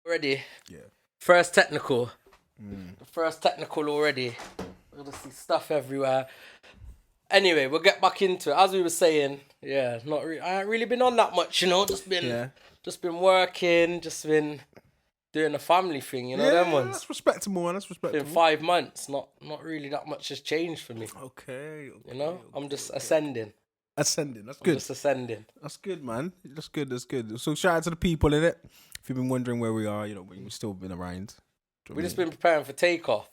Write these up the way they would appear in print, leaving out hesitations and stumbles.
Already. Yeah. First technical. The first technical already. We're gonna see stuff everywhere. Anyway, we'll get back into it. As we were saying, yeah, I ain't really been on that much, you know. Just been working, just been doing the family thing, you know. Them ones. That's respectable, man. That's respectable. Been 5 months. Not really that much has changed for me. Okay. You know, I'm just ascending. Ascending. That's good. Just ascending. That's good, man. That's good. That's good. So shout out to the people in it. If you've been wondering where we are, you know, we've still been around. We've just been preparing for takeoff.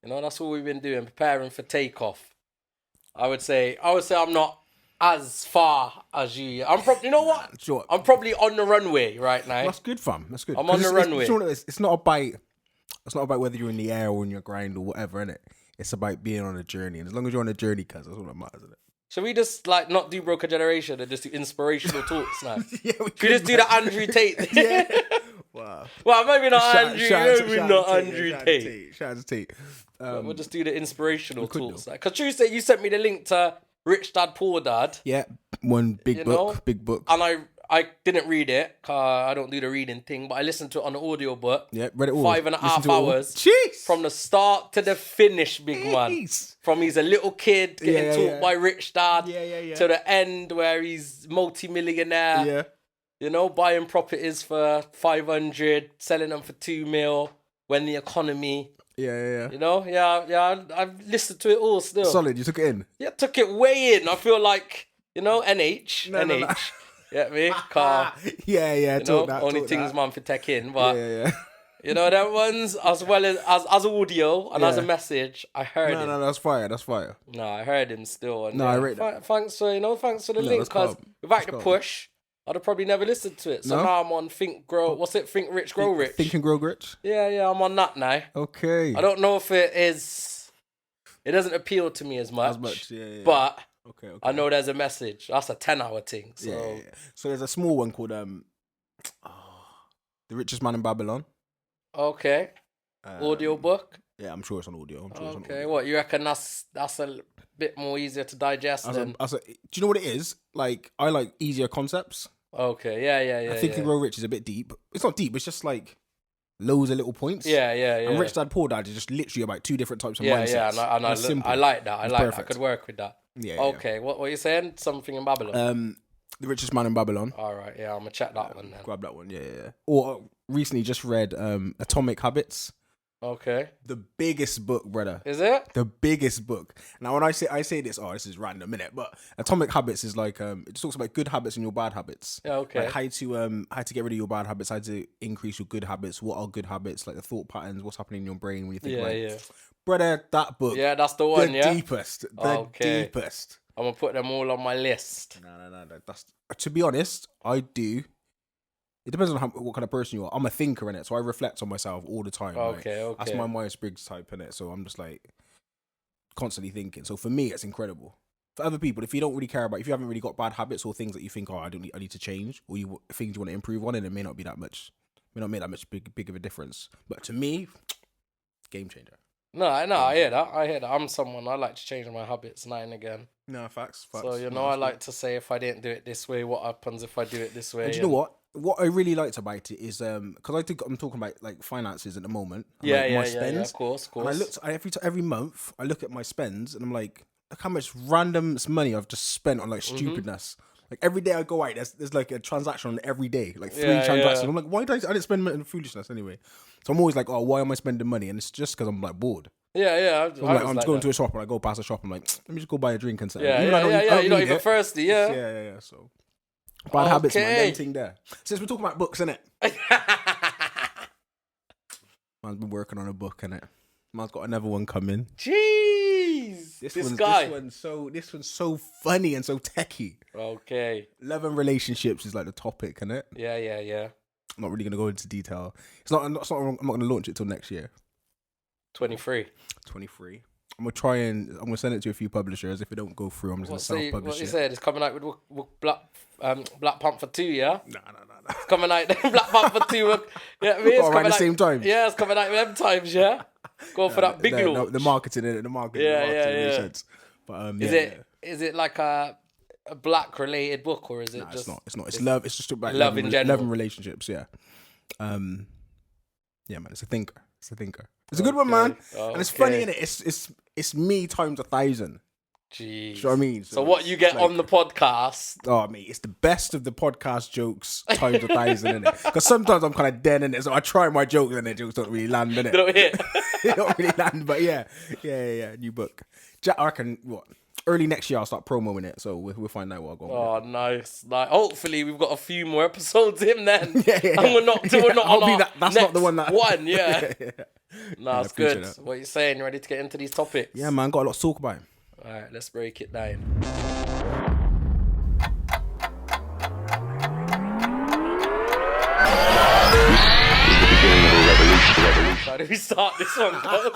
You know, that's all we've been doing, preparing for takeoff. I would say I'm not as far as you. I'm probably, you know what? Sure. I'm probably on the runway right now. That's good, fam. That's good. I'm on the runway. It's not about whether you're in the air or in your grind or whatever, innit? It's about being on a journey, and as long as you're on a journey, cuz that's all that matters, isn't it? Should we just like not do Broker Generation and just do inspirational talks now? Yeah, we could just do the Andrew Tate. Yeah. Wow. Well, maybe not Andrew. Maybe not Andrew Tate. Shout out to Tate. We'll just do the inspirational talks. Because Tuesday you sent me the link to Rich Dad Poor Dad. Yeah, one big book. And I didn't read it, cause I don't do the reading thing, but I listened to it on the audio book. Yeah, read it all. 5.5 hours. Jeez. From the start to the finish, big man. From he's a little kid getting taught by Rich Dad to the end where he's multi-millionaire. Yeah. You know, buying properties for 500, selling them for 2 mil when the economy. Yeah. You know, I've listened to it all still. Solid, you took it in? Yeah, took it way in. I feel like, you know, NH. No. Get me? Car. Yeah, talk that. Only things man for tech in, but yeah. You know, them ones as well as audio and as a message, I heard him. No, that's fire. No, I heard him still. And I rate that. Thanks for the link, because without the push, I'd have probably never listened to it. So now I'm on Think Rich, Grow Rich. Think and Grow Rich? Yeah, I'm on that now. Okay. I don't know if it doesn't appeal to me as much. Yeah. But okay. I know there's a message. That's a 10-hour thing. So. Yeah. So there's a small one called The Richest Man in Babylon. Okay. Audio book? Yeah, I'm sure it's on audio. Okay, what, you reckon that's a bit more easier to digest than... Do you know what it is? Like, I like easier concepts. Okay, yeah. I think Grow Rich is a bit deep. It's not deep, it's just like loads of little points. Yeah. And Rich Dad Poor Dad is just literally about two different types of mindsets. Yeah, and I like that. I could work with that. Yeah. Okay, what were you saying? Something in Babylon? The Richest Man in Babylon. All right, yeah, I'm going to check that one then. Grab that one, yeah. Or recently just read Atomic Habits. Okay. The biggest book, brother. Is it? The biggest book. Now, when I say this, this is random, innit? But Atomic Habits is like it talks about good habits and your bad habits. Yeah, okay. Like how to get rid of your bad habits, how to increase your good habits. What are good habits? Like the thought patterns, what's happening in your brain when you think yeah. Brother, that book. Yeah, that's the one. The deepest. Deepest. I'm gonna put them all on my list. No. That's to be honest, I do. It depends on what kind of person you are. I'm a thinker in it, so I reflect on myself all the time. Okay. That's my Myers-Briggs type in it, so I'm just like constantly thinking. So for me, it's incredible. For other people, if you don't really care about, if you haven't really got bad habits or things that you think, I need to change, or things you want to improve on, and it may not be that much, make that much big of a difference. But to me, game changer. No, I hear that. I'm someone, I like to change my habits now and again. No, facts. So, I like to say, if I didn't do it this way, what happens if I do it this way? And you know what? What I really liked about it is, because I'm talking about like finances at the moment. My spends. Yeah, of course. And I looked every month. I look at my spends, and I'm like, look how much random money I've just spent on like stupidness. Like every day I go out, there's like a transaction on every day, like 3 transactions. I'm like, why did I didn't spend money on foolishness anyway? So I'm always like, why am I spending money? And it's just because I'm like bored. Yeah. So I'm just going to a shop, and I go past a shop. I'm like, let me just go buy a drink and something. Yeah. You're not even thirsty. Yeah. So bad habits, man. Everything there. Since we're talking about books, innit? Man's been working on a book, innit? Man's got another one coming. Jeez, this guy. This one's so funny and so techie. Okay. Love and relationships is like the topic, innit? Yeah. I'm not really gonna go into detail. I'm not gonna launch it till next year. 23. I'm gonna send it to a few publishers. If it don't go through, I'm just gonna self-publish what it. You said it's coming out with Black Panther 2, yeah? No. It's coming out Black Panther 2. Yeah, it's coming around the out, same time. Yeah, it's coming out with them times, yeah. Go for that big launch. The marketing in it. The marketing. Yeah, the marketing yeah. makes sense. But Is it like a black related book, or is it It's just? not. It's not. It's love. It's just about love in general. love and relationships. Yeah. Yeah, man. It's a thinker. It's a good one, man. And it's funny, innit? It's me times 1,000. Jeez. Do you know what I mean? So what you get on the podcast? Oh, mate, it's the best of the podcast jokes times 1,000, innit? Because sometimes I'm kind of dead, innit? So I try my jokes and the jokes don't really land, innit? They don't hit. They don't really land, but yeah. New book. I reckon, early next year I'll start promoting it, so we'll find out what I'll go on. Oh, nice. Like, hopefully we've got a few more episodes in then. Yeah. And we're not on our that's not the one that... one, yeah. No, it's good. That. What you saying? You ready to get into these topics? Yeah, man, got a lot to talk about. All right, let's break it down. How do we start this one, guys?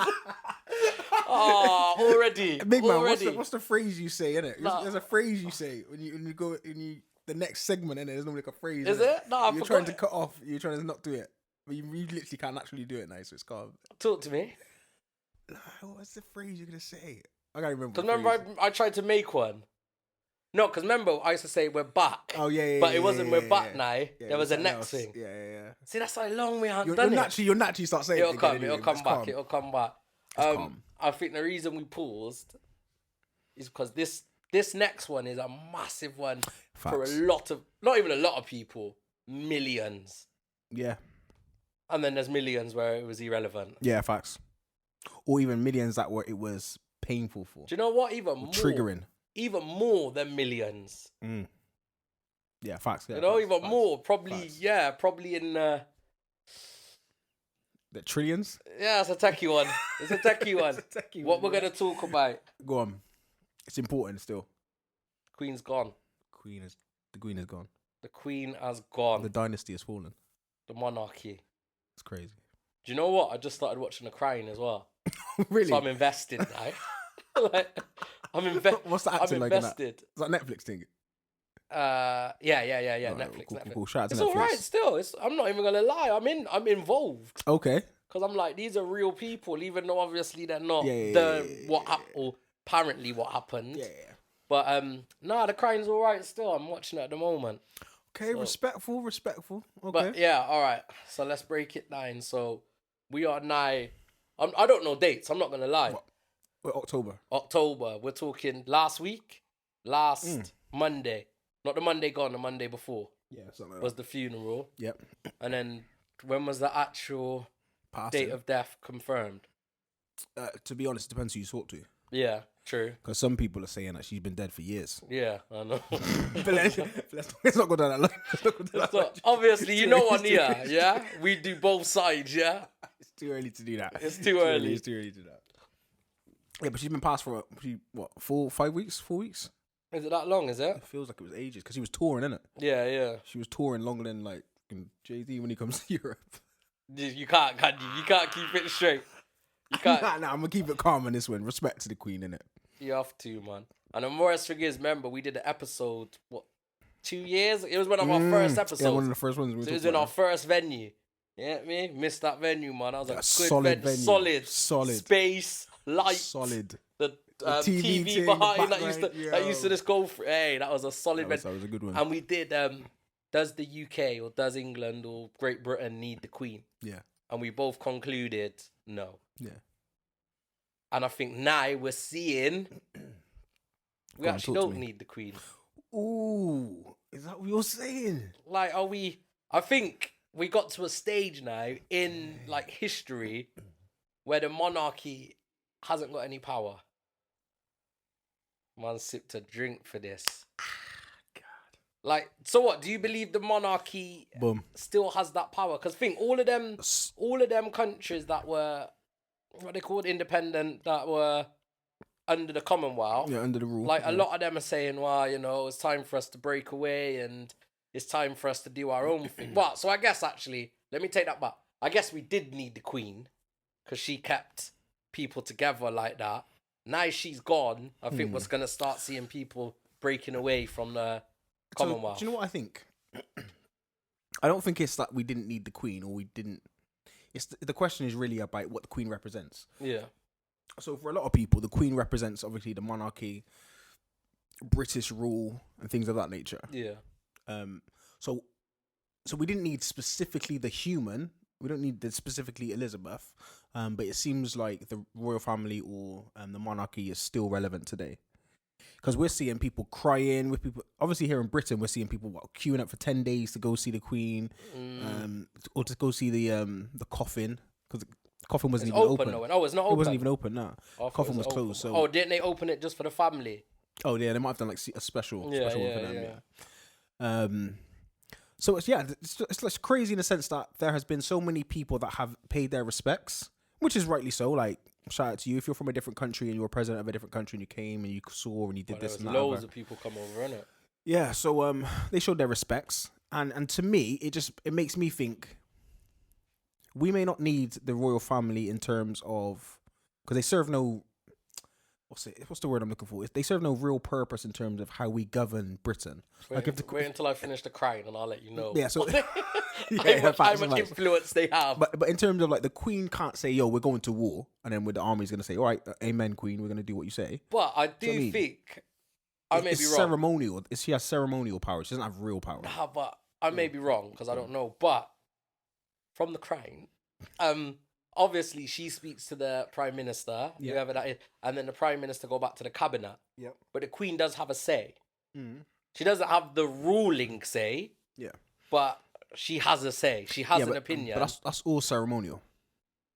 Oh, already. Big man, already. what's the phrase you say, innit? There's a phrase you say when you go the next segment, innit? There's normally like a phrase. Is innit? it? No, you're trying to cut off. You're trying to not do it, but you literally can't actually do it now. So it's calm. Talk to me. What's the phrase you're gonna say? I can't remember. Because remember, I tried to make one. No, because remember, I used to say we're back. Oh yeah. But it wasn't we're back now. Yeah, there was a next else. thing. Yeah. See, that's how long we haven't done it. You'll naturally start saying It'll it. come. Anyway, It'll come back. Calm. I think the reason we paused is because this next one is a massive one for a lot of, not even a lot of people, millions. Yeah. And then there's millions where it was irrelevant. Yeah, facts. Or even millions that it was painful for. Do you know what? Even more. Triggering. Even more than millions. Yeah, facts. Yeah, you know, facts, even facts, more. Probably, facts. yeah, probably in... The trillions? Yeah, it's a techie one. It's a techie one. What we're going to talk about. Go on. It's important still. Queen's gone. The queen is gone. The queen has gone. The dynasty has fallen. The monarchy. It's crazy. Do you know what? I just started watching The Crown as well. Really? So I'm invested now. What's the acting I'm like invested. in that? Is that Netflix thing? Yeah. Netflix. Cool. Shout out to it's Netflix. all right still. I'm not even gonna lie. I'm involved. Okay. Because I'm like, these are real people, even though obviously they're not or apparently what happened. Yeah. But The Crown's all right still. I'm watching it at the moment. Okay, so, respectful. Okay. But yeah, all right. So let's break it down. So we are now. I don't know dates. I'm not gonna lie. What? October. We're talking last week, Monday, not the Monday gone, the Monday before. Yeah, something like was the funeral. Yep. And then when was the actual date of death confirmed? To be honest, it depends who you talk to. Yeah, true. Because some people are saying that she's been dead for years. Yeah, I know. But let's not go down that line. Obviously, you know on here, yeah? We do both sides, yeah? It's too early to do that. It's too early. It's too early to do that. Yeah, but she's been passed for, 4 weeks? 4 weeks? Is it that long, is it? It feels like it was ages, because she was touring, innit? Yeah. She was touring longer than, like, Jay-Z when he comes to Europe. You can't, can you? You can't keep it straight. You can't. Nah, I'm going to keep it calm on this one. Respect to the queen, innit? You have to, man. And the worst thing is, remember, we did an episode, 2 years? It was one of our first episodes. Yeah, one of the first ones. So it was in our first venue. You get me? Missed that venue, man. That was a good solid venue. Solid. Space, lights. Solid. The TV behind that used to just go for. Hey, that was a solid venue. That was a good one. And we did, does the UK or does England or Great Britain need the Queen? Yeah. And we both concluded no. Yeah. And I think now we're seeing we actually don't need the Queen. Ooh, is that what you're saying? Like, are we? I think we got to a stage now in like history where the monarchy hasn't got any power. Man sipped a drink for this. God. Like, so what? Do you believe the monarchy still has that power? Because think all of them countries that were what they called independent, that were under the Commonwealth. Yeah, under the rule. Like, a lot of them are saying, well, it's time for us to break away and it's time for us to do our own thing. Well, so I guess, actually, let me take that back. I guess we did need the Queen because she kept people together like that. Now she's gone, I think we're going to start seeing people breaking away from the Commonwealth. Do you know what I think? I don't think it's that we didn't need the Queen or we didn't... the question is really about what the Queen represents. Yeah. So for a lot of people, the Queen represents obviously the monarchy, British rule, and things of that nature. Yeah. So we didn't need specifically the human. We don't need specifically Elizabeth. But it seems like the royal family or the monarchy is still relevant today. Because we're seeing people crying with people. Obviously, here in Britain, we're seeing people queuing up for 10 days to go see the Queen, or to go see the coffin, because the coffin wasn't even open. Oh, it's not open. It wasn't even open. No, coffin was closed. So, didn't they open it just for the family? Oh yeah, they might have done like a special one for them. Yeah. So it's crazy in the sense that there has been so many people that have paid their respects, which is rightly so. Like, shout out to you if you're from a different country and you were president of a different country and you came and you saw and you did this and that. Loads of people come over, innit? Yeah, so they showed their respects, and to me it makes me think we may not need the royal family in terms of, because they serve no, what's the word I'm looking for? They serve no real purpose in terms of how we govern Britain. Wait until I finish the crying and I'll let you know. Yeah, so how much influence they have. But in terms of like, the Queen can't say, yo, we're going to war, and then the army's going to say, all right, amen, Queen, we're going to do what you say. But I do think, I may be wrong. Ceremonial. She has ceremonial power. She doesn't have real power. Nah, but I may be wrong because I don't know. But from the crying, obviously she speaks to the Prime Minister, whoever that is, and then the Prime Minister go back to the cabinet. Yep. But the Queen does have a say. Mm. She doesn't have the ruling say. Yeah. But she has a say. She has an opinion. But that's all ceremonial.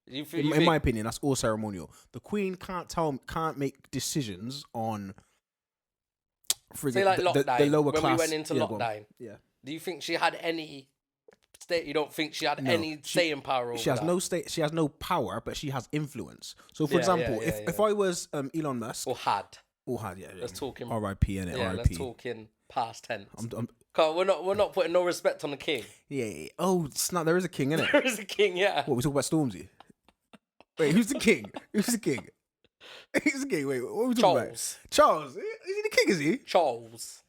In my opinion, that's all ceremonial. The Queen can't make decisions on, for example, the lower when class. We went into lockdown. Yeah. Do you think she had any state? You don't think she had any staying power over She has that? no state. She has no power, but she has influence. So, for example, if I was Elon Musk, or had, yeah. Let's talk in R.I.P. innit? Yeah, R.I.P. let's talk in past tense. Cause we're not putting no respect on the king. Yeah. Oh, snap! There is a king, innit? There is a king. Yeah. What, we talk about Stormzy? Wait, who's the king? Who's the king? Who's the king? Wait, what are we talking about? Charles. Is he the king? Is he? Charles.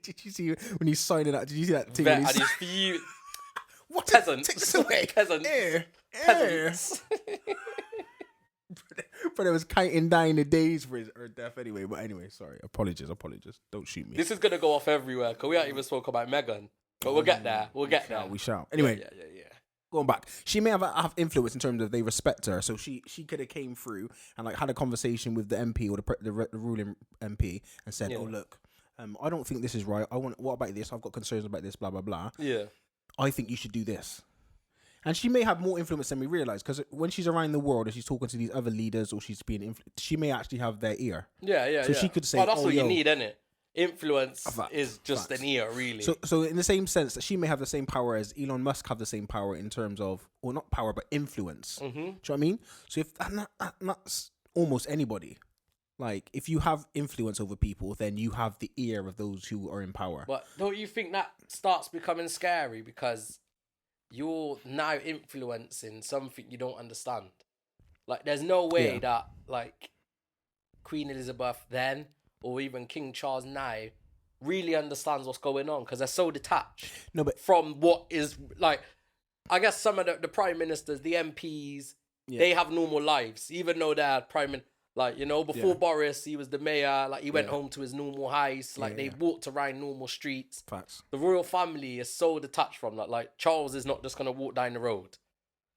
Did you see when he's signing up? Did you see that thing? And he's few what peasants. Peasants. Peasants. But I was counting down the days for his death anyway. But anyway, sorry. Apologies. Don't shoot me. This is gonna go off everywhere because we haven't even spoke about Meghan. But we'll get there. We shall. Anyway. Yeah. Going back, she may have influence in terms of they respect her, so she could have came through and like had a conversation with the MP or the ruling MP and said, "Oh look, I don't think this is right. What about this? I've got concerns about this. Blah blah blah. Yeah, I think you should do this." And she may have more influence than we realize, because when she's around the world and she's talking to these other leaders or she's being she may actually have their ear. Yeah. So she could say, that's what you need, isn't it? Influence is just an ear, really. So in the same sense that she may have the same power as Elon Musk have the same power in terms of, or not power, but influence. Mm-hmm. Do you know what I mean? So if that's almost anybody. Like, if you have influence over people, then you have the ear of those who are in power. But don't you think that starts becoming scary because you're now influencing something you don't understand? Like, there's no way that, like, Queen Elizabeth then, or even King Charles now, really understands what's going on because they're so detached from what is, like, I guess some of the prime ministers, the MPs, they have normal lives, even though they're like, you know, before Boris, he was the mayor, like, he went home to his normal house, like, they walked around normal streets. Facts. The royal family is so detached from that. Like, Charles is not just going to walk down the road,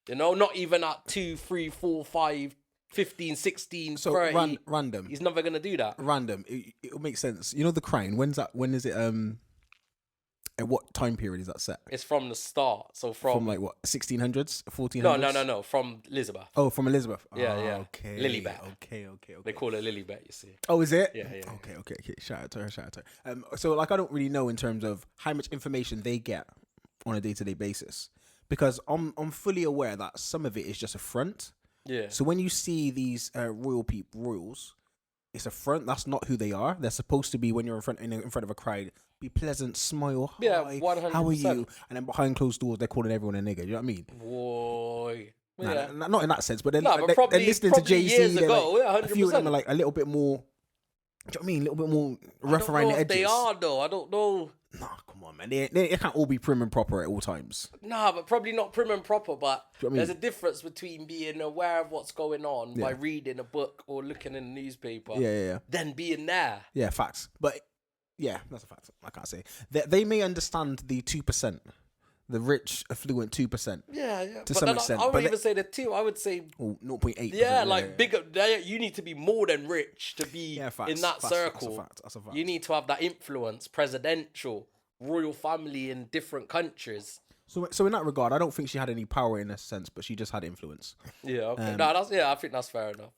you know, not even at 2, 3, 4, 5, 15, 16, so 30. Random. He's never going to do that. Random. It'll make sense. You know, the crown, when is it, at what time period is that set? It's from the start. So from like what, 1600s, 1400s? No. From Elizabeth. Oh, from Elizabeth. Yeah. Okay. Lilibet. Okay. They call her Lilibet, you see. Oh, is it? Yeah. Okay. Shout out to her. So like, I don't really know in terms of how much information they get on a day-to-day basis, because I'm fully aware that some of it is just a front. Yeah. So when you see these royals, it's a front. That's not who they are. They're supposed to be, when you're in front of a crowd, be pleasant, smile, hi, 100%. how are you? And then behind closed doors, they're calling everyone a nigger. You know what I mean? Boy. Not in that sense, but they're probably listening to Jay-Z. years ago, 100%. A few of them are like a little bit more Do you know what I mean? A little bit more I rough don't around know the if edges. they are though. I don't know. Nah, come on, man. They can't all be prim and proper at all times. Nah, but probably not prim and proper. But Do you know what I there's mean? a difference between being aware of what's going on by Yeah. reading a book or looking in the newspaper, Yeah. than being there. Yeah, facts. But yeah, that's a fact. I can't say. They may understand the 2%, the rich, affluent 2%. Yeah. To But some then extent. I but wouldn't even say the two. I would say, 0.8%. yeah, like bigger. You need to be more than rich to be facts, in that facts, circle. That's a fact. You need to have that influence, presidential, royal family in different countries. So in that regard, I don't think she had any power in a sense, but she just had influence. Yeah, okay. I think that's fair enough.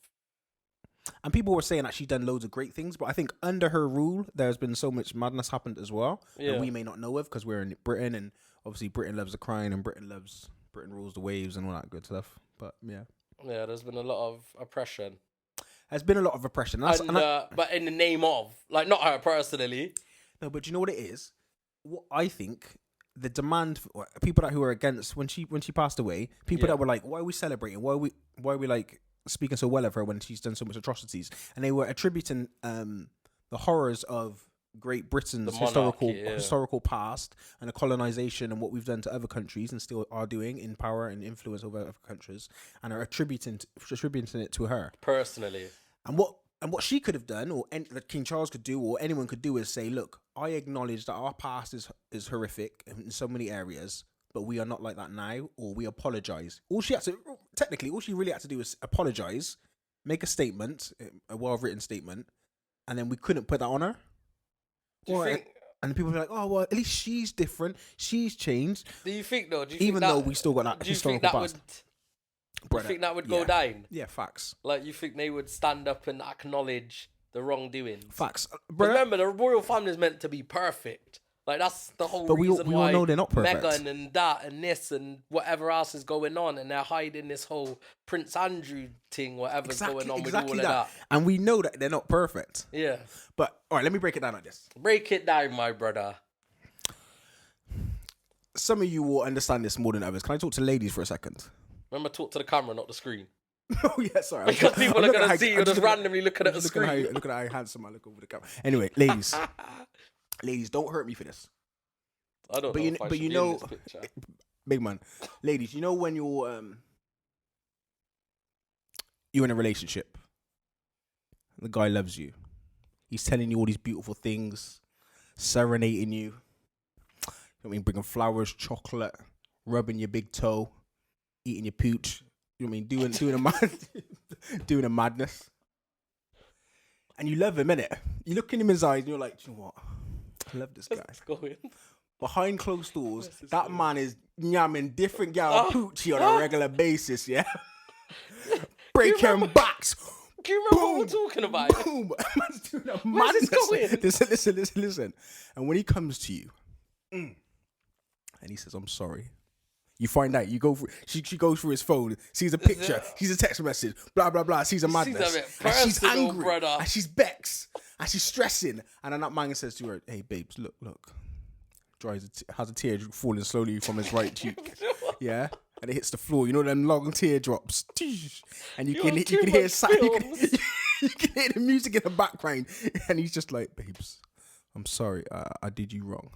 And people were saying that she'd done loads of great things, but I think under her rule, there's been so much madness happened as well that we may not know of because we're in Britain, and obviously Britain loves the crying, and Britain rules the waves and all that good stuff. But yeah, there's been a lot of oppression. There's been a lot of oppression, but in the name of, like, not her personally. No, but you know what it is? What I think, the demand for people who are against when she passed away, people that were like, why are we celebrating? Why are we like speaking so well of her when she's done so much atrocities? And they were attributing the horrors of Great Britain's historical past and the colonization and what we've done to other countries and still are doing in power and influence over other countries, and are attributing it to her personally. And what she could have done, or that King Charles could do, or anyone could do, is say, look, I acknowledge that our past is horrific in so many areas, but we are not like that now, or we apologise. All she really had to do is apologise, make a statement, a well-written statement, and then we couldn't put that on her. And people be like, oh, well, at least she's different. She's changed. Do you think, though? Though we still got that historical past. Do you think that would go down? Yeah, facts. Like, you think they would stand up and acknowledge the wrongdoings? Facts. Remember, the royal family is meant to be perfect. Like, that's the whole reason why all know they're not perfect. Meghan and that and this and whatever else is going on, and they're hiding this whole Prince Andrew thing, whatever's going on with all of that. And we know that they're not perfect. Yeah. But, all right, let me break it down like this. Break it down, my brother. Some of you will understand this more than others. Can I talk to ladies for a second? Remember, talk to the camera, not the screen. Oh, yeah, sorry. Because people are going to see you just randomly looking at the screen. Look at how handsome I look over the camera. Anyway, ladies. Ladies, don't hurt me for this. I don't know if I should be in this picture. Big man. Ladies, you know when you're in a relationship, the guy loves you. He's telling you all these beautiful things, serenading you. I mean, bringing flowers, chocolate, rubbing your big toe, eating your pooch. You know what I mean? Doing a madness. And you love him, innit? You look in him in his eyes and you're like, you know what? I love this guy. Behind closed doors, that man is yamming different gal poochie on a regular basis, yeah? Breaking backs. Do you remember what we're talking about? Boom. Man's doing a madness. Listen. And when he comes to you, and he says, I'm sorry. You find out, she goes through his phone, sees a picture, sees a text message, blah, blah, blah, sees a madness. And she's angry, brother. And she's vexed, and she's stressing. And then that man says to her, hey, babes, look. Has a tear falling slowly from his right cheek. Yeah? And it hits the floor. You know them long teardrops. And you can hear the music in the background. And he's just like, babes, I'm sorry. I did you wrong.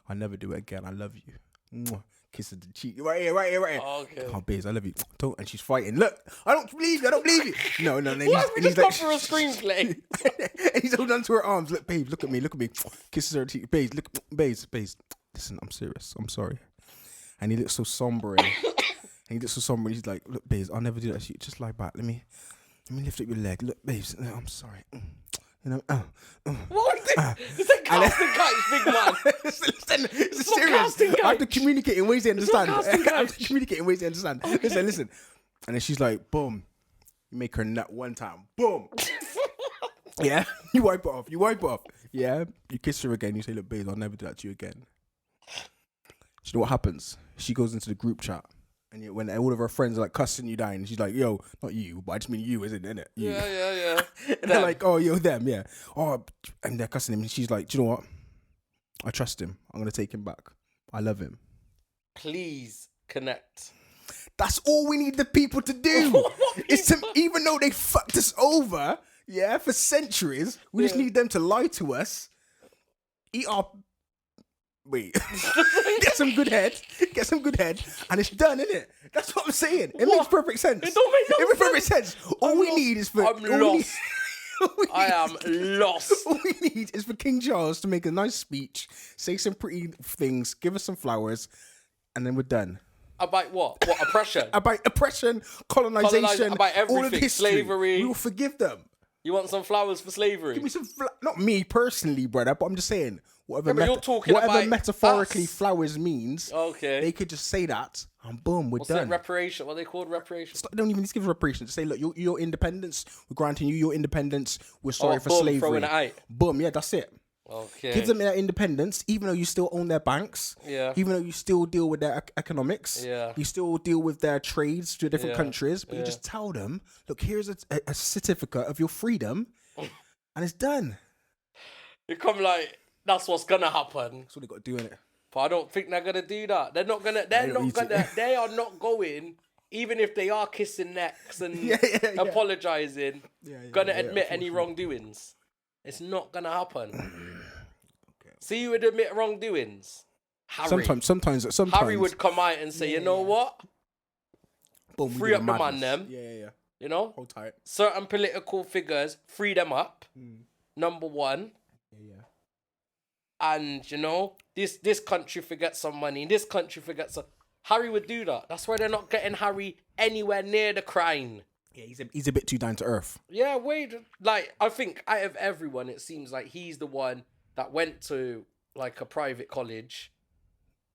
I'll never do it again. I love you. Mwah. Kiss her the cheek. Right here. Okay. Oh, babes, I love you. Don't. And she's fighting. Look, I don't believe you. No. And he's like, for a screenplay. And he's holding onto her arms. Look, babes, look at me. Kisses her cheek. Babes, look, babes. Listen, I'm serious. I'm sorry. And he looks so somber. And he's like, look, babes, I'll never do that shit. Just lie back. Let me lift up your leg. Look, babes, I'm sorry. You know, what is it? It's a casting couch, big man. Listen, it's serious. I have to communicate in ways they understand. Listen. And then she's like, boom. You make her nut one time. Boom. Yeah. You wipe it off. Yeah. You kiss her again. You say, look, babe, I'll never do that to you again. Do you know what happens? She goes into the group chat. And when all of her friends are like cussing you down, and she's like, yo, not you, but I just mean you, isn't it? You. Yeah. And they're like, oh, yo, them, yeah. Oh, and they're cussing him. And she's like, do you know what? I trust him. I'm going to take him back. I love him. Please connect. That's all we need the people to do. Is to, even though they fucked us over, Yeah, for centuries. We just need them to lie to us. Eat our... Wait. Get some good head. And it's done, innit? That's what I'm saying. It makes perfect sense. It don't make no makes perfect sense. All we need is for... I'm lost. I am lost. All we need is for King Charles to make a nice speech, say some pretty things, give us some flowers, and then we're done. About what? What, oppression? About oppression, colonization, about everything, all of history. slavery. We will forgive them. You want some flowers for slavery? Give me some not me personally, brother, but I'm just saying, whatever, but you're talking about metaphorically us. flowers means, okay, they could just say that, and boom, we're What's done. It, reparation? What are they called? Reparation? They don't even need to give reparations. Just say, look, your independence, we're granting you your independence, we're sorry for boom, slavery. Throwing it out. Boom, yeah, that's it. Okay. Give them their independence, even though you still own their banks. Yeah. Even though you still deal with their economics. Yeah. You still deal with their trades to different countries. But you just tell them, look, here's a certificate of your freedom. And it's done. You come like, that's what's gonna happen. That's what they got to do, innit? But I don't think they're gonna do that. They're not gonna. They are not going. Even if they are kissing necks and apologizing, gonna admit any wrongdoings. It's not gonna happen. Okay. See, you would admit wrongdoings. Harry. Sometimes Harry would come out and say, you know what? Boom, free up the man, them. Yeah. You know? Hold tight. Certain political figures, free them up. Number one. Yeah. And, you know, this country forgets some money. This country forgets some... Harry would do that. That's why they're not getting Harry anywhere near the crime. Yeah, he's a bit too down to earth. Yeah, like, I think out of everyone, it seems like he's the one that went to, like, a private college,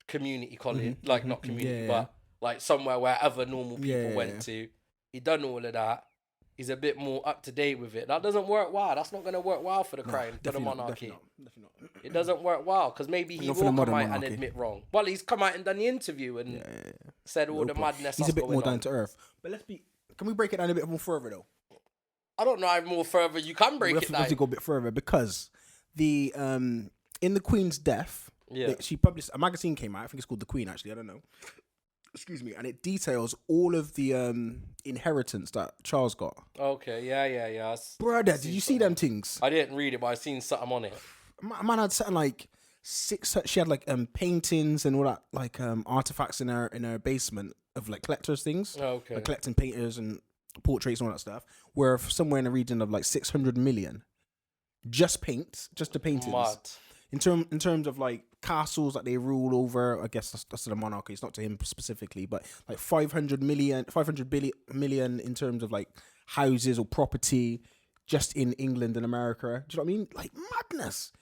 community college, like, not community, but, like, somewhere where other normal people went to. He done all of that. He's a bit more up to date with it. That doesn't work well. That's not going to work well for the crime, for the monarchy. Definitely not. It doesn't work well, because maybe he will come out and admit wrong. Well, he's come out and done the interview and said all the madness. He's a bit more down to earth. But can we break it down a bit more further, though? I don't know how more further you can break it down. We have to go a bit further, because the in the Queen's death, she published, a magazine came out, I think it's called The Queen, actually, I don't know. Excuse me, and it details all of the inheritance that Charles got. Okay, yeah. Brother, did you see them things? I didn't read it, but I seen something on it. Man had something like she had like paintings and all that, like artifacts in her basement of like collectors things. Okay. Like collecting painters and portraits and all that stuff. Were somewhere in the region of like 600 million. Just the paintings. Mad. In terms of like castles that they rule over, I guess that's to the monarchy. It's not to him specifically, but like 500 million in terms of like houses or property just in England and America. Do you know what I mean? Like madness.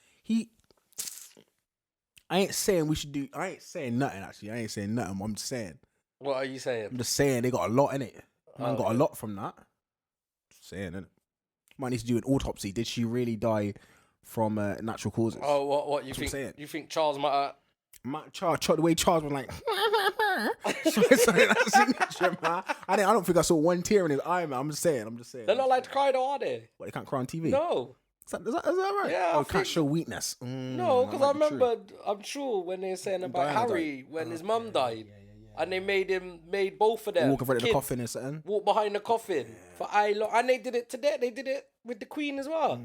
I ain't saying nothing actually. I ain't saying nothing. I'm just saying. What are you saying? I'm just saying they got a lot in it. Man got a lot from that. Just saying, innit? Might need to do an autopsy. Did she really die from natural causes? Oh, what you think? You think Charles might? The way Charles was like, sorry, that's signature, man. I don't think I saw one tear in his eye, man. I'm just saying. They're not allowed to cry, though, are they? What, they can't cry on TV? No. Is that right? Yeah. Oh, can't show weakness. No, because I remember, I'm sure when they were saying about Diana Harry when his mum died, and they made both of them walk in front of the coffin or something. Walk behind the coffin for eye long, and they did it today. They did it with the Queen as well.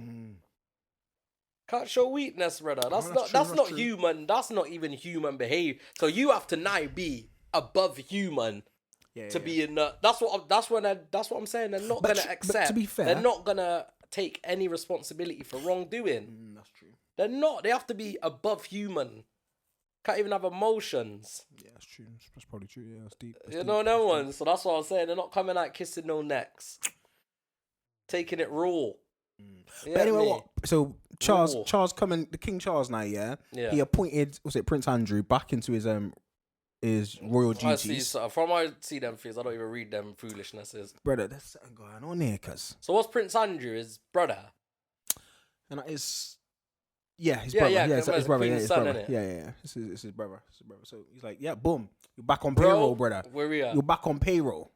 Can't show weakness, brother. That's not human. That's not even human behavior. So you have to now be above human to be in the. That's what I'm saying. They're not gonna accept. But to be fair, they're not gonna take any responsibility for wrongdoing. That's true. They're not. They have to be above human. Can't even have emotions. Yeah, that's true. That's probably true. Yeah, that's deep. No one. So that's what I'm saying. They're not coming out kissing no necks, taking it raw. But anyway, what? So Charles coming, the King Charles now, he appointed, Prince Andrew back into his royal duties. From I see them things, I don't even read them foolishnesses. Brother, there's something going on here, cuz. So what's Prince Andrew, his brother? And that is, his brother. Yeah, his brother. Yeah, his brother. Yeah. It's his brother. So he's like, boom, you're back on payroll, brother. Where we at? You're back on payroll.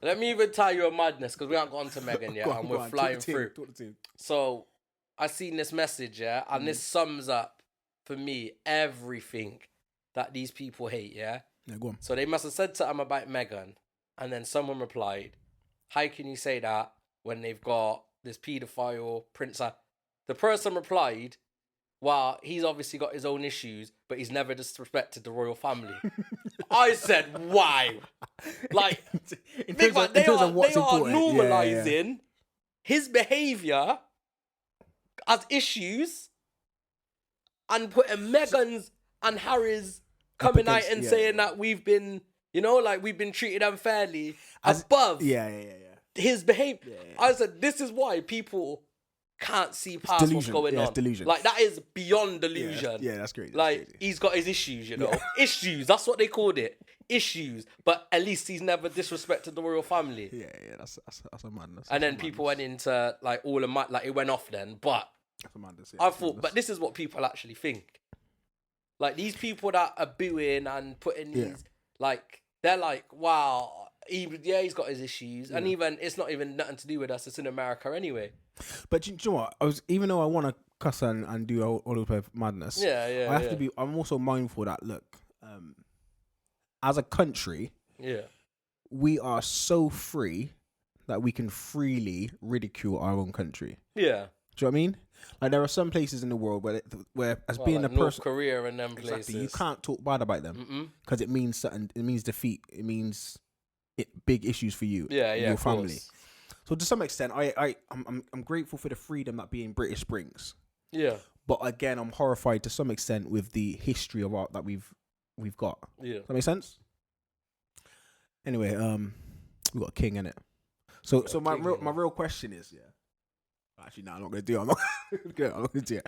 Let me even tell you a madness, because we haven't gone to Meghan yet, and we're flying through. So, I seen this message, and this sums up, for me, everything that these people hate, Yeah, go on. So, they must have said something about Meghan, and then someone replied, how can you say that? when they've got this paedophile prince. The person replied, well, he's obviously got his own issues, but he's never disrespected the royal family. I said, why? Like, they are normalizing his behavior as issues and putting Meghan's and Harry's coming out and saying that we've been, we've been treated unfairly above his behavior. I said, this is why people can't see past what's going on. Delusion. Like, that is beyond delusion. Yeah, that's great. He's got his issues, Issues, that's what they called it. Issues. But at least he's never disrespected the royal family. Yeah, that's a madness. And then people went into, it went off then. But that's a madness, I thought, but this is what people actually think. Like, these people that are booing and putting these, they're like, wow, he's got his issues. And even, it's not even nothing to do with us. It's in America anyway. But do you know what? Even though I want to cuss and do all of madness, I have to be. I'm also mindful that as a country, we are so free that we can freely ridicule our own country. Yeah. Do you know what I mean? Like, there are some places in the world where as being a person, North Korea and them places, you can't talk bad about them because it means certain. It means defeat. It means big issues for you, your family. Course. So to some extent, I'm grateful for the freedom that being British brings. Yeah. But again, I'm horrified to some extent with the history of art that we've got. Yeah. Does that make sense? Anyway, we got a king in it. So my real question is, actually, no, I'm not gonna do it. I'm not gonna do it.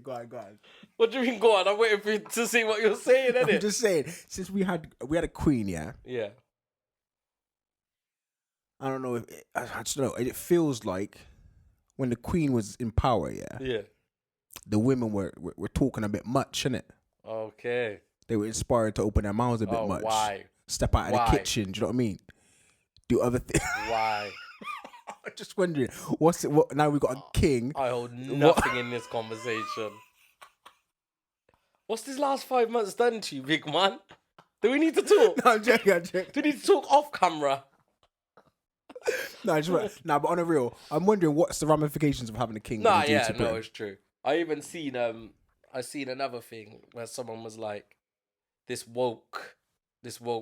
Go on. What do you mean, go on? I'm waiting for you to see what you're saying, innit? I'm just saying, since we had a queen, yeah. I don't know I just don't know. It feels like when the queen was in power, the women were talking a bit much, innit? Okay. They were inspired to open their mouths a bit much. Why? Step out of the kitchen. Do you know what I mean? Do other things. Why? I'm just wondering, what now we've got a king. I hold nothing in this conversation. What's this last 5 months done to you, big man? Do we need to talk? No, I'm joking. Do we need to talk off camera? But on a real, I'm wondering what's the ramifications of having a king. It's true. I even seen another thing where someone was like, this woke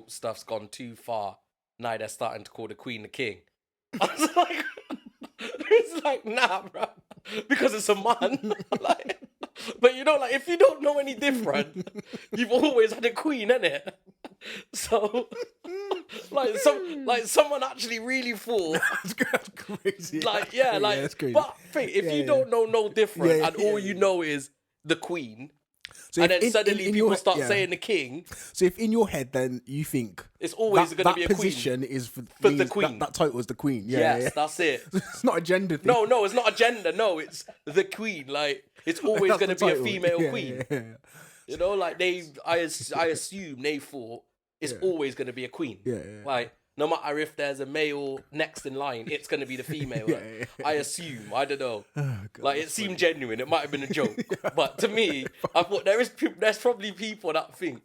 stuff's gone too far. Now they're starting to call the queen the king. I was like, it's like, nah, bro, because it's a man. But if you don't know any different, you've always had a queen, innit? So, someone actually really thought. That's crazy. That's crazy. But if you don't know no different, and all you know is the queen, so and then suddenly people start saying the king. So if in your head, then you think it's always going to be a queen. That position is for the queen. That title is the queen. That's it. It's not a gender thing. No, it's not a gender. No, it's the queen. Like, it's always going to be a female queen. I assume they thought it's always going to be a queen. Like, no matter if there's a male next in line, it's going to be the female. I assume. I don't know. Oh, God, it seemed genuine. It might have been a joke. But to me, I thought there's probably people that think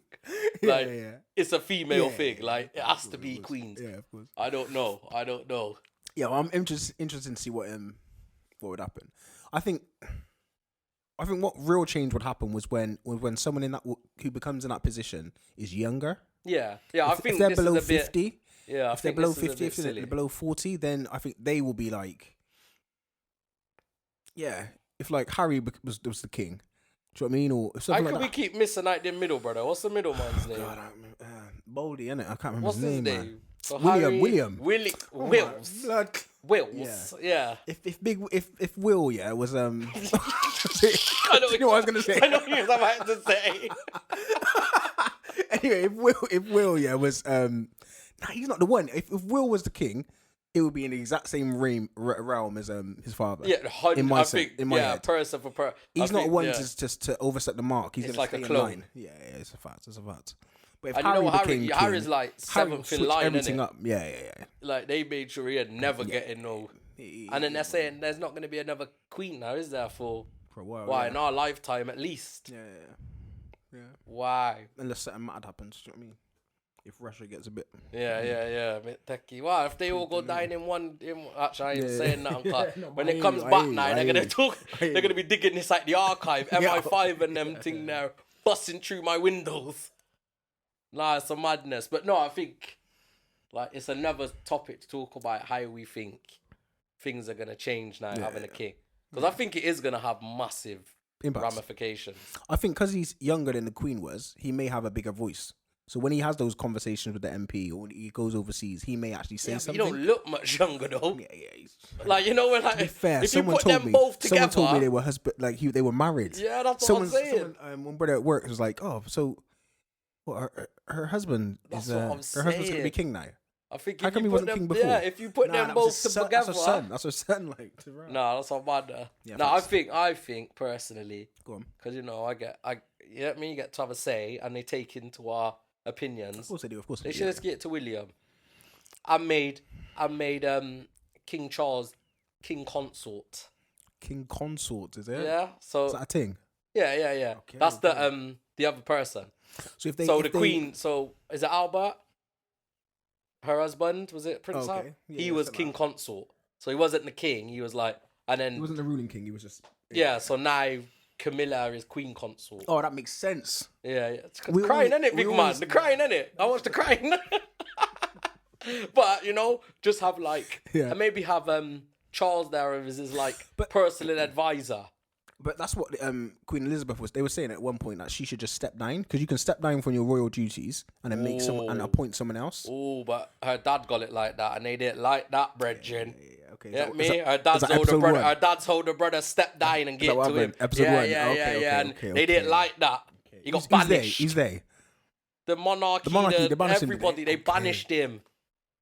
it's a female thing. Like, it has to be queens. Yeah, of course. I don't know. Yeah, well, I'm interested to see what would happen. I think what real change would happen was when someone who becomes in that position is younger. Yeah. I think if they're this below is a 50. Bit... Yeah, if they're below 50, if they're below 40, then I think they will be like, if like Harry was the king, do you know what I mean? Or if something How can we keep missing out the middle, brother? What's the middle man's name? God, Baldy, innit? I can't remember What's his name. Man. So William. Wills. Wills. Yeah. If Will, was I know you know what I was gonna say. I know what you was about to say. Anyway, if Will, was he's not the one. If Will was the king, it would be in the exact same realm as his father. Yeah, in my head. Person for person. He's not one to overstep the mark. He's like stay a clone. In line. Yeah, it's a fact. But if Harry's like seventh in line, everything up. Yeah. Like, they made sure he had never getting no. And then they're saying there's not going to be another queen now, is there? For a while. Why? In our lifetime, at least. Yeah. Why? Unless something mad happens. Do you know what I mean? If Russia gets a bit. Yeah, a bit techie. Wow, if they all go down in one, actually, I ain't saying nothing. When it comes back now, they're gonna talk. They're gonna be digging this like the archive, MI5 and them thing now, busting through my windows. Nah, it's a madness. But no, I think like it's another topic to talk about how we think things are gonna change now having a king, because I think it is gonna have massive ramifications. I think because he's younger than the Queen was, he may have a bigger voice. So when he has those conversations with the MP or when he goes overseas, he may actually say something. You don't look much younger though. Yeah. Like, you know, when like, fair, if you put them both together. Someone told me they were they were married. Yeah, that's what I'm saying. One brother at work was like, oh, so well, her husband is her husband's gonna be king now. I think how come he wasn't king before? Yeah, if you put them both together. That's her son. Like, no, that's not bad. Yeah, no, I think personally, go on, because you know, you get to have a say, and they take into our opinions. Of course they do. Of course they should just get to William. I made King Charles king consort. King consort, is it? Yeah. So is that a thing? Yeah. Okay, that's the other person. So if the Queen. So is it Albert? Her husband, was it Prince Albert? Yeah, he was king consort. So he wasn't the king. He was like, and then he wasn't the ruling king. He was just So now Camilla is queen consort. Oh, that makes sense. Yeah. It's crying, innit, big man? The crying, innit? I watched the crying. But you know, just have like, and maybe have Charles there as his like personal advisor. But that's what Queen Elizabeth was. They were saying at one point that she should just step down, because you can step down from your royal duties and then make someone and appoint someone else. Oh, but her dad got it like that, and they didn't like that, brethren. Yeah, okay. Her dad's older brother stepped down and get to him. Episode 1. And they didn't like that. He got banished. He's there. The monarchy, everybody, they banished him.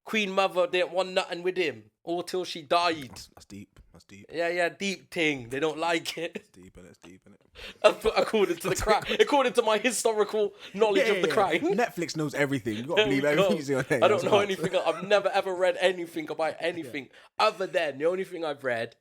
Queen Mother didn't want nothing with him until she died. That's deep. Yeah, deep thing. They don't like it. It's deep, innit? According to the crown. According to my historical knowledge of the crown. Netflix knows everything. You gotta believe everything. I don't know anything. I've never ever read anything about anything other than the only thing I've read,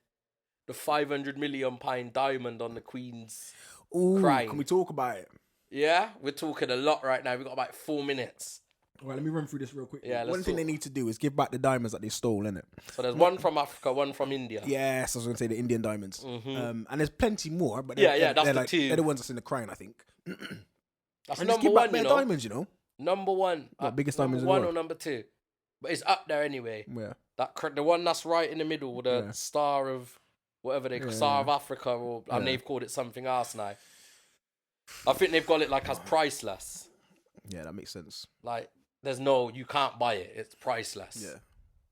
the £500 million diamond on the Queen's crown. Can we talk about it? Yeah, we're talking a lot right now. We've got about 4 minutes. All right, let me run through this real quick. Yeah, one thing they need to do is give back the diamonds that they stole, innit? So there's one from Africa, one from India. Yes, I was going to say the Indian diamonds. Mm-hmm. And there's plenty more, but that's the like, two. They're the ones that's in the crown, I think. That's and number one, you know. Diamonds, you know. Number one. Biggest diamonds in the world. world. One or number two. But it's up there anyway. Yeah. The one that's right in the middle, the star of whatever they call Star of Africa, and they've called it something else now. I think they've got it like as priceless. Yeah, that makes sense. Like, you can't buy it. It's priceless. Yeah.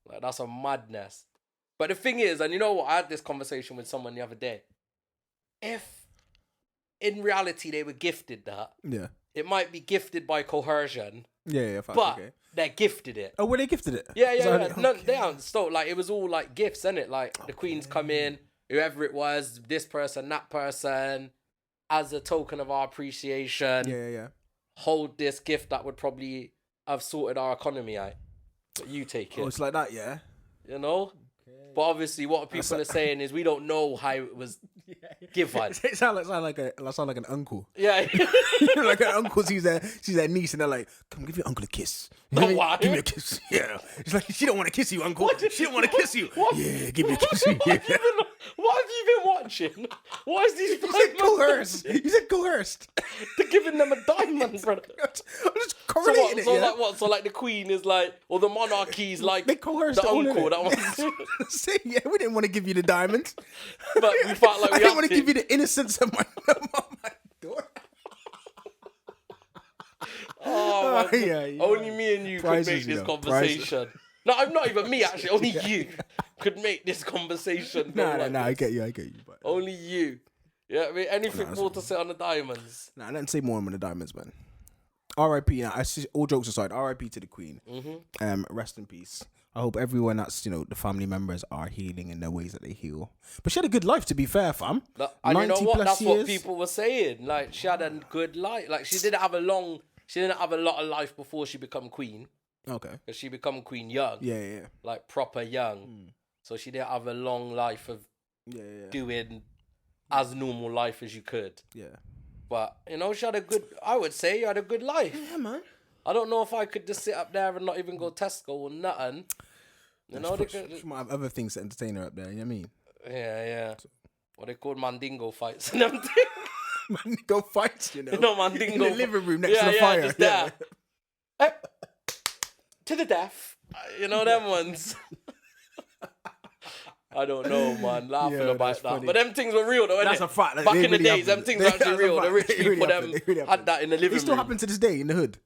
Like, that's a madness. But the thing is, and you know what? I had this conversation with someone the other day. If in reality they were gifted that, it might be gifted by coercion. Yeah, but they gifted it. Oh, were they gifted it? Yeah. No, they aren't. So, like, it was all like gifts, innit? Like, the Queen's come in, whoever it was, this person, that person, as a token of our appreciation. Yeah. Hold this gift that would probably have sorted our economy out. But you take it. Oh, it's like that, yeah? You know? Okay. But obviously what people are saying is we don't know how it was given. It sounds like an uncle. Yeah. Like an uncle sees their niece and they're like, come give your uncle a kiss. Give me a kiss. Yeah. It's like, she don't want to kiss you, uncle. She don't want to kiss you. What? Yeah, give me a kiss. What have you been watching? What is these? You said coerced. They're giving them a diamond, brother. I'm just correlating it. Like what? So like the Queen is like, or the monarchy's like they coerced the uncle that wants. Yeah, we didn't want to give you the diamond, but we felt like I didn't want to give you the innocence of my door. Oh, yeah. Only me and you could make this conversation. No, I'm not even me, actually. Only you could make this conversation. No, I get you. But, only you. Yeah, I mean, anything more to say on the diamonds? No, I didn't say more on the diamonds, man. R.I.P. All jokes aside, R.I.P. to the Queen. Mm-hmm. Rest in peace. I hope everyone that's, the family members are healing in their ways that they heal. But she had a good life, to be fair, fam. And you know what? That's years. What people were saying. Like, she had a good life. Like, she didn't have a lot of life before she became queen. Okay. Because she became queen young. Yeah. Like, proper young. So she didn't have a long life of doing as normal life as you could. Yeah. But, she had I would say you had a good life. Yeah, man. I don't know if I could just sit up there and not even go Tesco or nothing. You know, She might have other things to entertain her up there. You know what I mean? Yeah. What they call mandingo fights and them things. Mandingo fights, you know. Mandingo. In the living room next to the fire. Just there. To the death. You know them ones. I don't know, man. Laughing about that. funny. But them things were real, though, innit? That's a fact. Back in the really days, them happened. things were actually real. The rich It really people happened. It really had happened. that in the living room. It still happen to this day in the hood.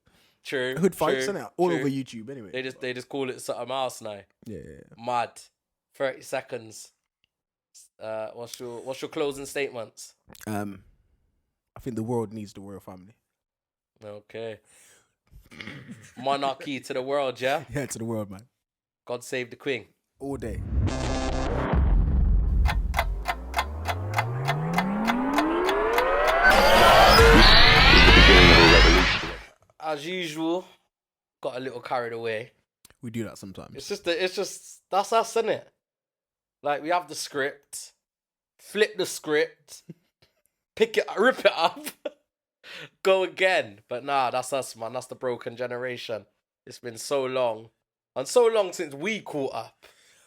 True. Hood fights, true, innit? All true. over YouTube, anyway. They just call it something else now. Yeah. Mad. 30 seconds. What's your closing statements? I think the world needs the royal family. Okay. Monarchy to the world, yeah? Yeah, to the world, man. God save the queen. All day. As usual, got a little carried away. We do that sometimes. It's just that's us, isn't it? Like, we have the script, flip the script, rip it up, go again. But nah, that's us, man. That's the broken generation. It's been so long. And so long since we caught up.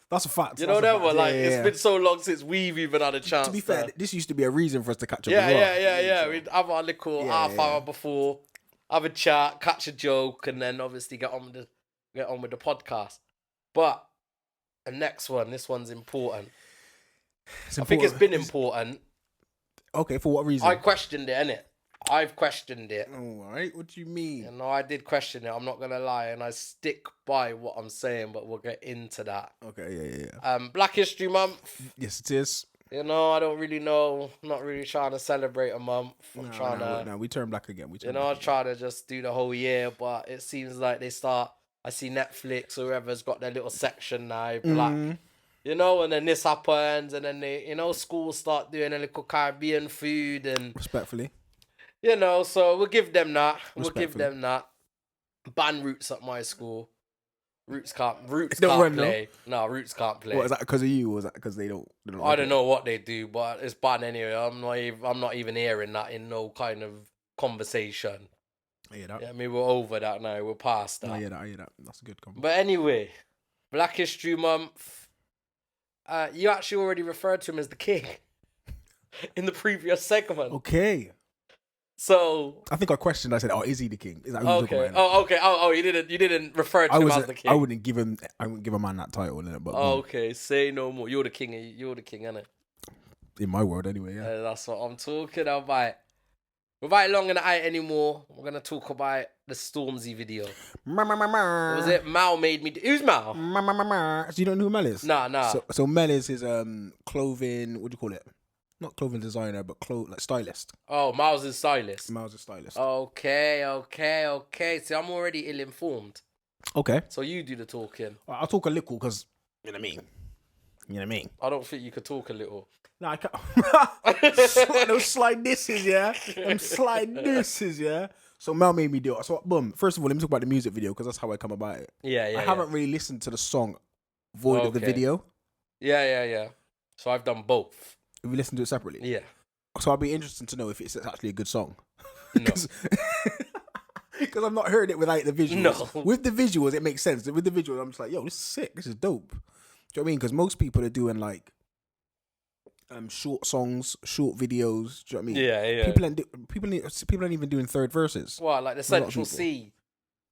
That's a fact. You know that one? Like, yeah. it's been so long since we've even had a chance. To be fair, this used to be a reaon for us to catch up Yeah, as well. yeah. So, We'd have our little half hour before, have a chat, catch a joke, and then obviously get on with the podcast. But the next one, this one's important. I think it's been important. Okay, for what reason? I questioned it, innit? I've questioned it. All right, what do you mean? You know, I did question it. I'm not gonna lie, and I stick by what I'm saying. But we'll get into that. Okay, yeah. Black History Month. Yes, it is. You know, I don't really know. I'm not really trying to celebrate a month. I'm trying to. No, we turn black again. I try to just do the whole year, but it seems like they start. I see Netflix or whoever's got their little section now, black. You know, and then this happens, and then they, schools start doing a little Caribbean food and. Respectfully. You know, so we'll give them that. Ban Roots at my school. Roots can't play. No, Roots can't play. What, is that because of you, or is that because they don't I don't know what they do, but it's banned anyway. I'm not even hearing that in no kind of conversation. I hear that. Yeah, I mean, we're over that now. We're past that. I hear that. That's a good comment. But anyway, Black History Month. You actually already referred to him as the king in the previous segment. Okay. So I think I questioned. I said, "Oh, is he the king?" Is that who you're talking about? Oh, okay. Oh, you didn't refer to him as the king. I wouldn't give him a man that title, innit? But okay. Say no more. You're the king, innit? In my world, anyway. Yeah. That's what I'm talking about. Without long in the eye anymore, we're gonna talk about the Stormzy video. Was it Mal made me? Who's Mal? So you don't know who Mel is? Nah. So Mel is his clothing. What do you call it? Not clothing designer, but stylist. Oh, Mal's his stylist. Mal's a stylist. Okay. See, I'm already ill-informed. Okay. So you do the talking. I'll talk a little because you know what I mean. I don't think you could talk a little. No, I can't. Those slide disses, yeah. Them slide disses, yeah. So Mel made me do it. So boom. First of all, let me talk about the music video because that's how I come about it. Yeah. I haven't really listened to the song void of the video. Yeah. So I've done both. Have you listened to it separately? Yeah. So I'd be interested to know if it's actually a good song. No. Because I've not heard it without the visuals. No. With the visuals, it makes sense. With the visuals, I'm just like, yo, this is sick. This is dope. Do you know what I mean? Because most people are doing like short songs, short videos. Do you know what I mean? Yeah. People ain't even doing third verses. What, like the Central C?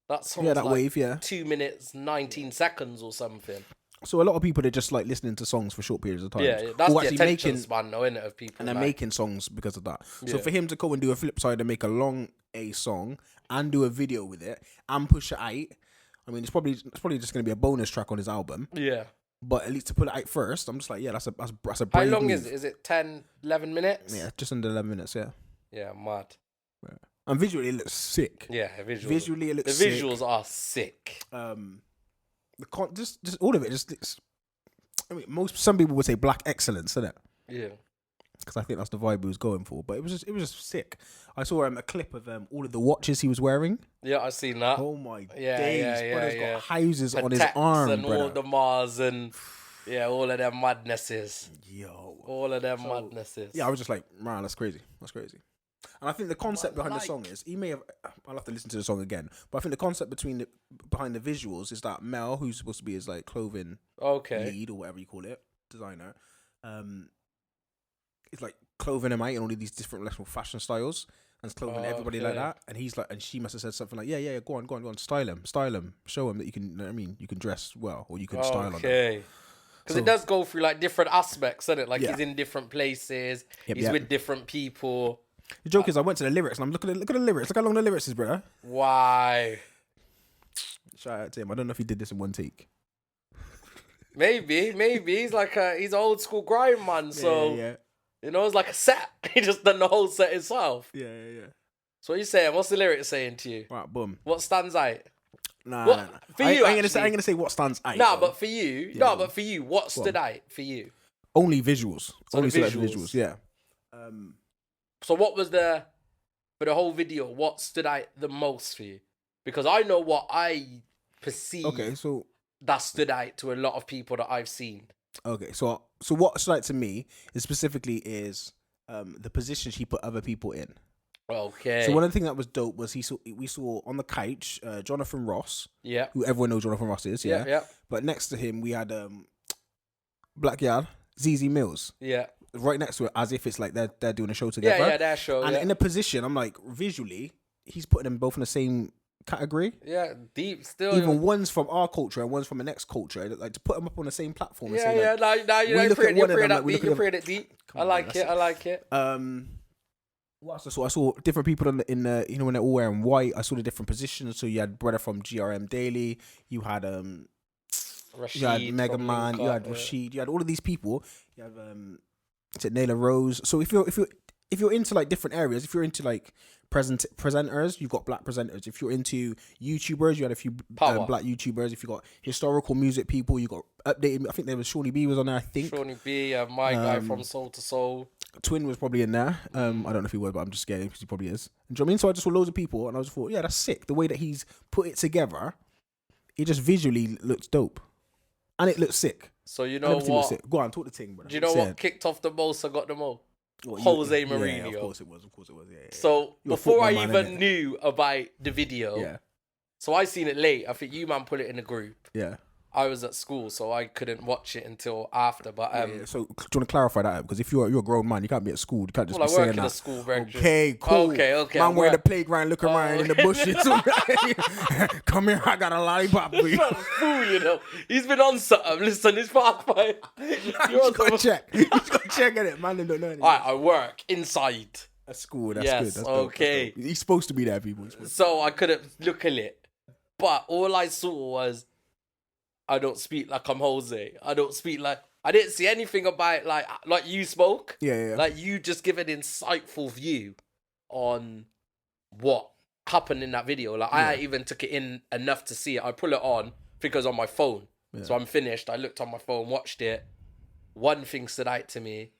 That song's that like wave, yeah. 2 minutes, 19 seconds or something. So a lot of people are just like listening to songs for short periods of time. Yeah, that's the attention span, though, isn't it, of people? And they're making songs because of that. So Yeah. for him to go and do a flip side and make a long song and do a video with it and push it out, I mean, it's probably just going to be a bonus track on his album. Yeah. But at least to put it out first, I'm just like, yeah, that's a brave How long move. is it? Is it 10, 11 minutes? Yeah, just under 11 minutes, yeah. Yeah, mad. Yeah. And visually, it looks sick. Yeah, visuals. Visually, it looks the sick. visuals are sick. Just all of it. I mean, some people would say black excellence, isn't it? Yeah. Because I think that's the vibe he was going for. But it was just sick. I saw a clip of all of the watches he was wearing. Yeah, I seen that. Oh my days! Yeah. Brother's got houses on his Pateks arm, and brother. all the Mars and all of them madnesses. Yo, All of them madnesses. yeah, I was just like, man, that's crazy. That's crazy. And I think the concept behind the song is, I'll have to listen to the song again, but I think the concept behind the visuals is that Mel, who's supposed to be his like clothing lead or whatever you call it, designer, it's like clothing him out in all of these different fashion styles and clothing everybody like that. And he's like, and she must have said something like, yeah, go on, style him, show him that you can, you know what I mean, you can dress well or you can style on him. Because it does go through like different aspects, doesn't it? Like he's in different places, he's with different people. The joke is, I went to the lyrics and I'm looking at the lyrics. Look how long the lyrics is, brother. Why? Shout out to him. I don't know if he did this in one take. Maybe. He's like he's an old school grime man. So you know, it's like a set. He just done the whole set himself. Yeah. So what are you saying? What's the lyrics saying to you? Right, boom. What stands out? Nah. For you, I ain't gonna say what stands out. But for you, what stood out for you? Only visuals. So only visuals. Yeah. So what was for the whole video, what stood out the most for you? Because I know what I perceive that stood out to a lot of people that I've seen. Okay, so what stood out to me is the position she put other people in. Okay. So one of the things that was dope was we saw on the couch Jonathan Ross. Yeah. Who everyone knows Jonathan Ross is. Yeah. But next to him we had Black Yard, ZZ Mills. Yeah. Right next to it, as if it's like they're doing a show together. Yeah, their show. And in a position, I'm like, visually, he's putting them both in the same category. Yeah, deep still. Even one's from our culture and one's from the next culture. Like to put them up on the same platform. And say, like, now you're pretty it deep. I like it. What else I saw? I saw different people in the you know, when they're all wearing white. I saw the different positions. So you had brother from GRM Daily. You had Rashid, you had Mega Man. You had Rashid. You had all of these people. You have Naila Rose. So if you're into like different areas, if you're into like presenters, you've got black presenters. If you're into YouTubers, you had a few black YouTubers. If you got historical music people, you got updated. I think there was Shawnee B was on there. I think Shawnee B, my guy from Soul to Soul. Twin was probably in there. I don't know if he was, but I'm just scared because he probably is. And do you know what I mean? So I just saw loads of people, and I just thought, yeah, that's sick. The way that he's put it together, it just visually looks dope, and it looks sick. So you know what? Go on, talk the thing, bro. Do you know what kicked off the most? I got them all. Jose Mourinho. Yeah, of course it was. Yeah. So before I even knew about the video, so I seen it late. I think you man put it in a group. Yeah. I was at school, so I couldn't watch it until after. But So do you want to clarify that? Because if you're a grown man, you can't be at school. You can't just be saying that. I work in a school, bro. Okay, cool. Okay. Man, we're in the playground, looking around in the bushes. Come here, I got a lollipop for you. Fool, you know. He's been on something. Listen, it's fast by. You gotta check. You gotta check at it, man. They don't know anything. Alright, I work inside. That's school. That's good. That's okay. Dope. He's supposed to be there, people. So I couldn't look at it, but all I saw was, I don't speak like I'm Jose. I didn't see anything about like you spoke. Yeah. Like you just give an insightful view on what happened in that video. Like I even took it in enough to see it. I pull it on because on my phone. Yeah. So I'm finished. I looked on my phone, watched it. One thing stood out to me,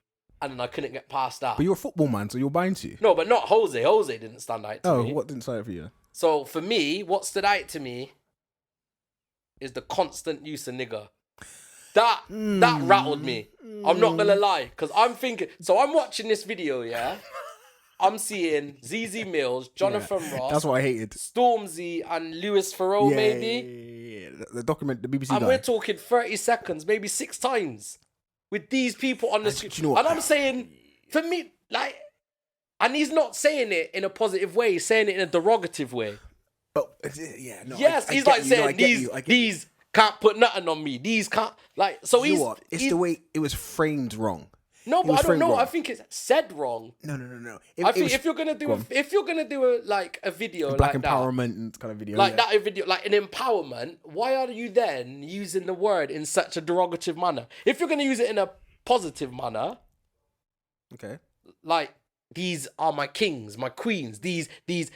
and then I couldn't get past that. But you're a football man, so you're bound to. No, but not Jose. Jose didn't stand out to me. Oh, what didn't stand out for you? So for me, what stood out to me is the constant use of nigger. That rattled me. I'm not gonna lie, because I'm thinking. So I'm watching this video, yeah. I'm seeing ZZ Mills, Jonathan Ross. That's what I hated. Stormzy and Lewis Farrell, maybe. Yeah. The document, the BBC and guy. we're talking 30 seconds, maybe 6 times, with these people on the screen. You know what? And I'm saying, for me, like, and he's not saying it in a positive way. He's saying it in a derogative way. But yeah, no. Yes, he's like saying these can't put nothing on me. These can't like. So you know what? It's the way it was framed wrong. No, but I don't know. I think it's said wrong. No. I think if you're gonna do a video black like empowerment that, kind of video, like that video, like an empowerment, why are you then using the word in such a derogative manner? If you're gonna use it in a positive manner, okay, like these are my kings, my queens. These. But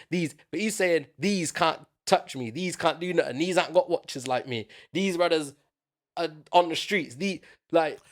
he's saying these can't touch me. These can't do nothing. These ain't got watches like me. These brothers are on the streets.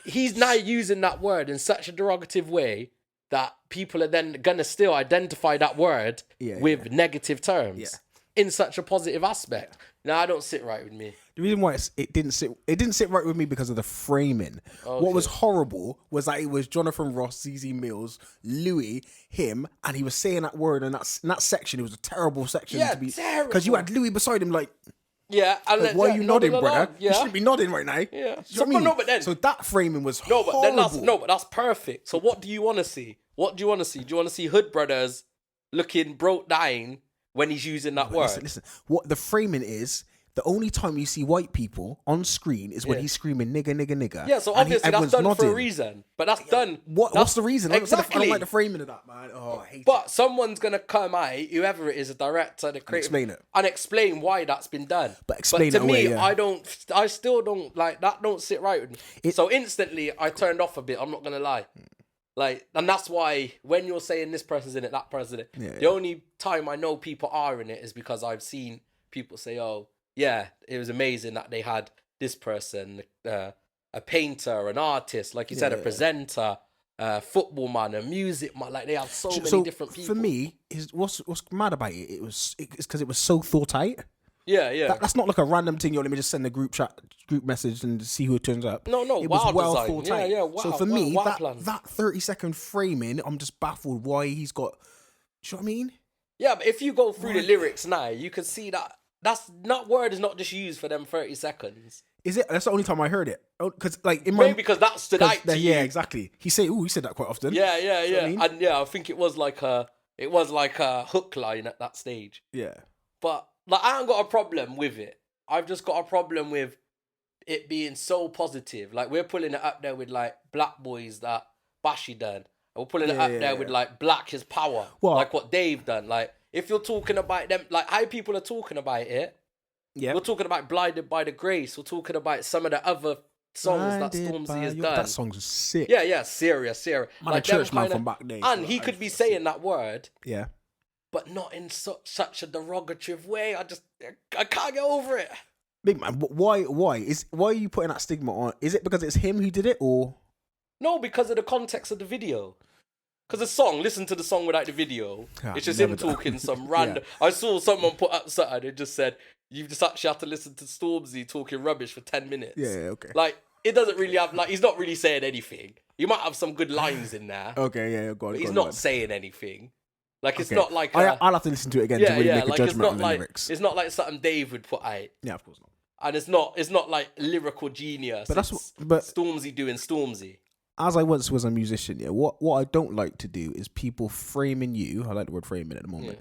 He's now using that word in such a derogative way that people are then gonna still identify that word with negative terms in such a positive aspect. No, I don't sit right with me. The reason why it didn't sit right with me because of the framing. Okay. What was horrible was that it was Jonathan Ross, ZZ Mills, Louis, him, and he was saying that word in that section. It was a terrible section Yeah, to be terrible. because you had Louis beside him, like, Yeah, and why are you nodding, brother? along. Yeah. You shouldn't be nodding right now. Yeah. You know So, what I mean? no, but then so that framing was no, but horrible. then that's perfect. So what do you want to see? What do you want to see? Do you want to see Hood Brothers looking broke down when he's using that word? Listen. What the framing is, the only time you see white people on screen is when he's screaming nigga, nigga, nigga. Yeah, so and obviously that's everyone's done for a nodding. reason. But that's done. What's the reason? Like I said, I Exactly. don't like the framing of that, man. Oh, I hate it. But someone's gonna come out, whoever it is, a director, the creator, explain it. and explain why that's been done. But explain to it away, me, yeah. I still don't like that. Don't sit right with me. So instantly, I turned off a bit. I'm not gonna lie. Like, and that's why when you're saying this person's in it, that person's in it, the only time I know people are in it is because I've seen people say, "Oh, yeah, it was amazing that they had this person, a painter, an artist, like you said, a presenter, football man, a music man. Like they have so many different people." For me, what's mad about it? It's because it was so thought out. Yeah. That's not like a random thing. Let me just send a group message and see who it turns up. No, it was wild well design. thought out. Yeah, wow, so for me, wild that plans. 30-second framing, I'm just baffled why he's got. Do you know what I mean? Yeah, but if you go through the lyrics now, you can see that that word is not just used for them 30 seconds. Is it? That's the only time I heard it. Because like in my Maybe because that stood out to you. Yeah, exactly. He said that quite often. Yeah. You know what I mean? And yeah, I think it was like a hook line at that stage. Yeah. But like, I ain't got a problem with it. I've just got a problem with it being so positive. Like, we're pulling it up there with like Black Boys that Bashi done. And we're pulling it up there with like Black is Power. Well, like what Dave done. Like, if you're talking about them, like how people are talking about it. Yeah. We're talking about Blinded by the Grace. We're talking about some of the other songs that Stormzy has done. That song's sick. Yeah, serious. Man, like a church man from back then. And he could be saying that word. Yeah. But not in such a derogatory way. I can't get over it. Big man, why are you putting that stigma on? Is it because it's him who did it, or no? Because of the context of the video. Because the song, listen to the song without the video. It's just him talking some random. I saw someone put up something. It just said you've just actually have to listen to Stormzy talking rubbish for 10 minutes. Yeah, okay. Like, it doesn't really have he's not really saying anything. You might have some good lines in there. Okay, yeah, go on. But he's not saying anything. Like, it's not like I'll have to listen to it again to really make a judgment on the lyrics. It's not like something Dave would put out. Yeah, of course not. And it's not like lyrical genius. But but Stormzy doing Stormzy. As I once was a musician, yeah, what I don't like to do is people framing you. I like the word framing at the moment.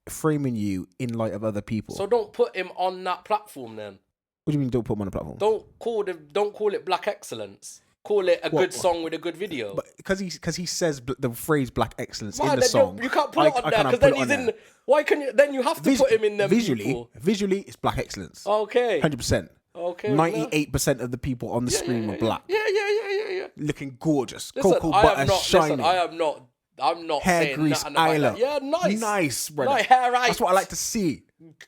Framing you in light of other people. So don't put him on that platform then. What do you mean don't put him on the platform? Don't call it black excellence. Call it a good song with a good video. But because he says the phrase black excellence in the then song. You can't put it on there because then he's in. Why can you? Then you have to put him in them. Visually, it's black excellence. Okay. 100%. Okay. 98% of the people on the screen were black. Yeah. Looking gorgeous. Listen, Cocoa butter shining. I'm not hair saying grease, nothing about that. eyeliner. Yeah, nice. Nice, brother. Nice hair eyes. That's what I like to see.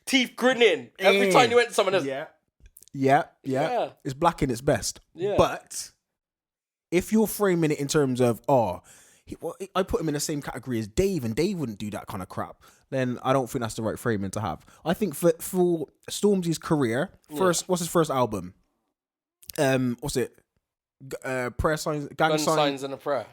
Teeth grinning. Every time you went to someone else. Yeah. Yeah. It's black in its best. Yeah. But if you're framing it in terms of, I put him in the same category as Dave, and Dave wouldn't do that kind of crap, then I don't think that's the right framing to have. I think for Stormzy's career, what's his first album? What's it? Prayer Signs, Gang Signs and a Prayer.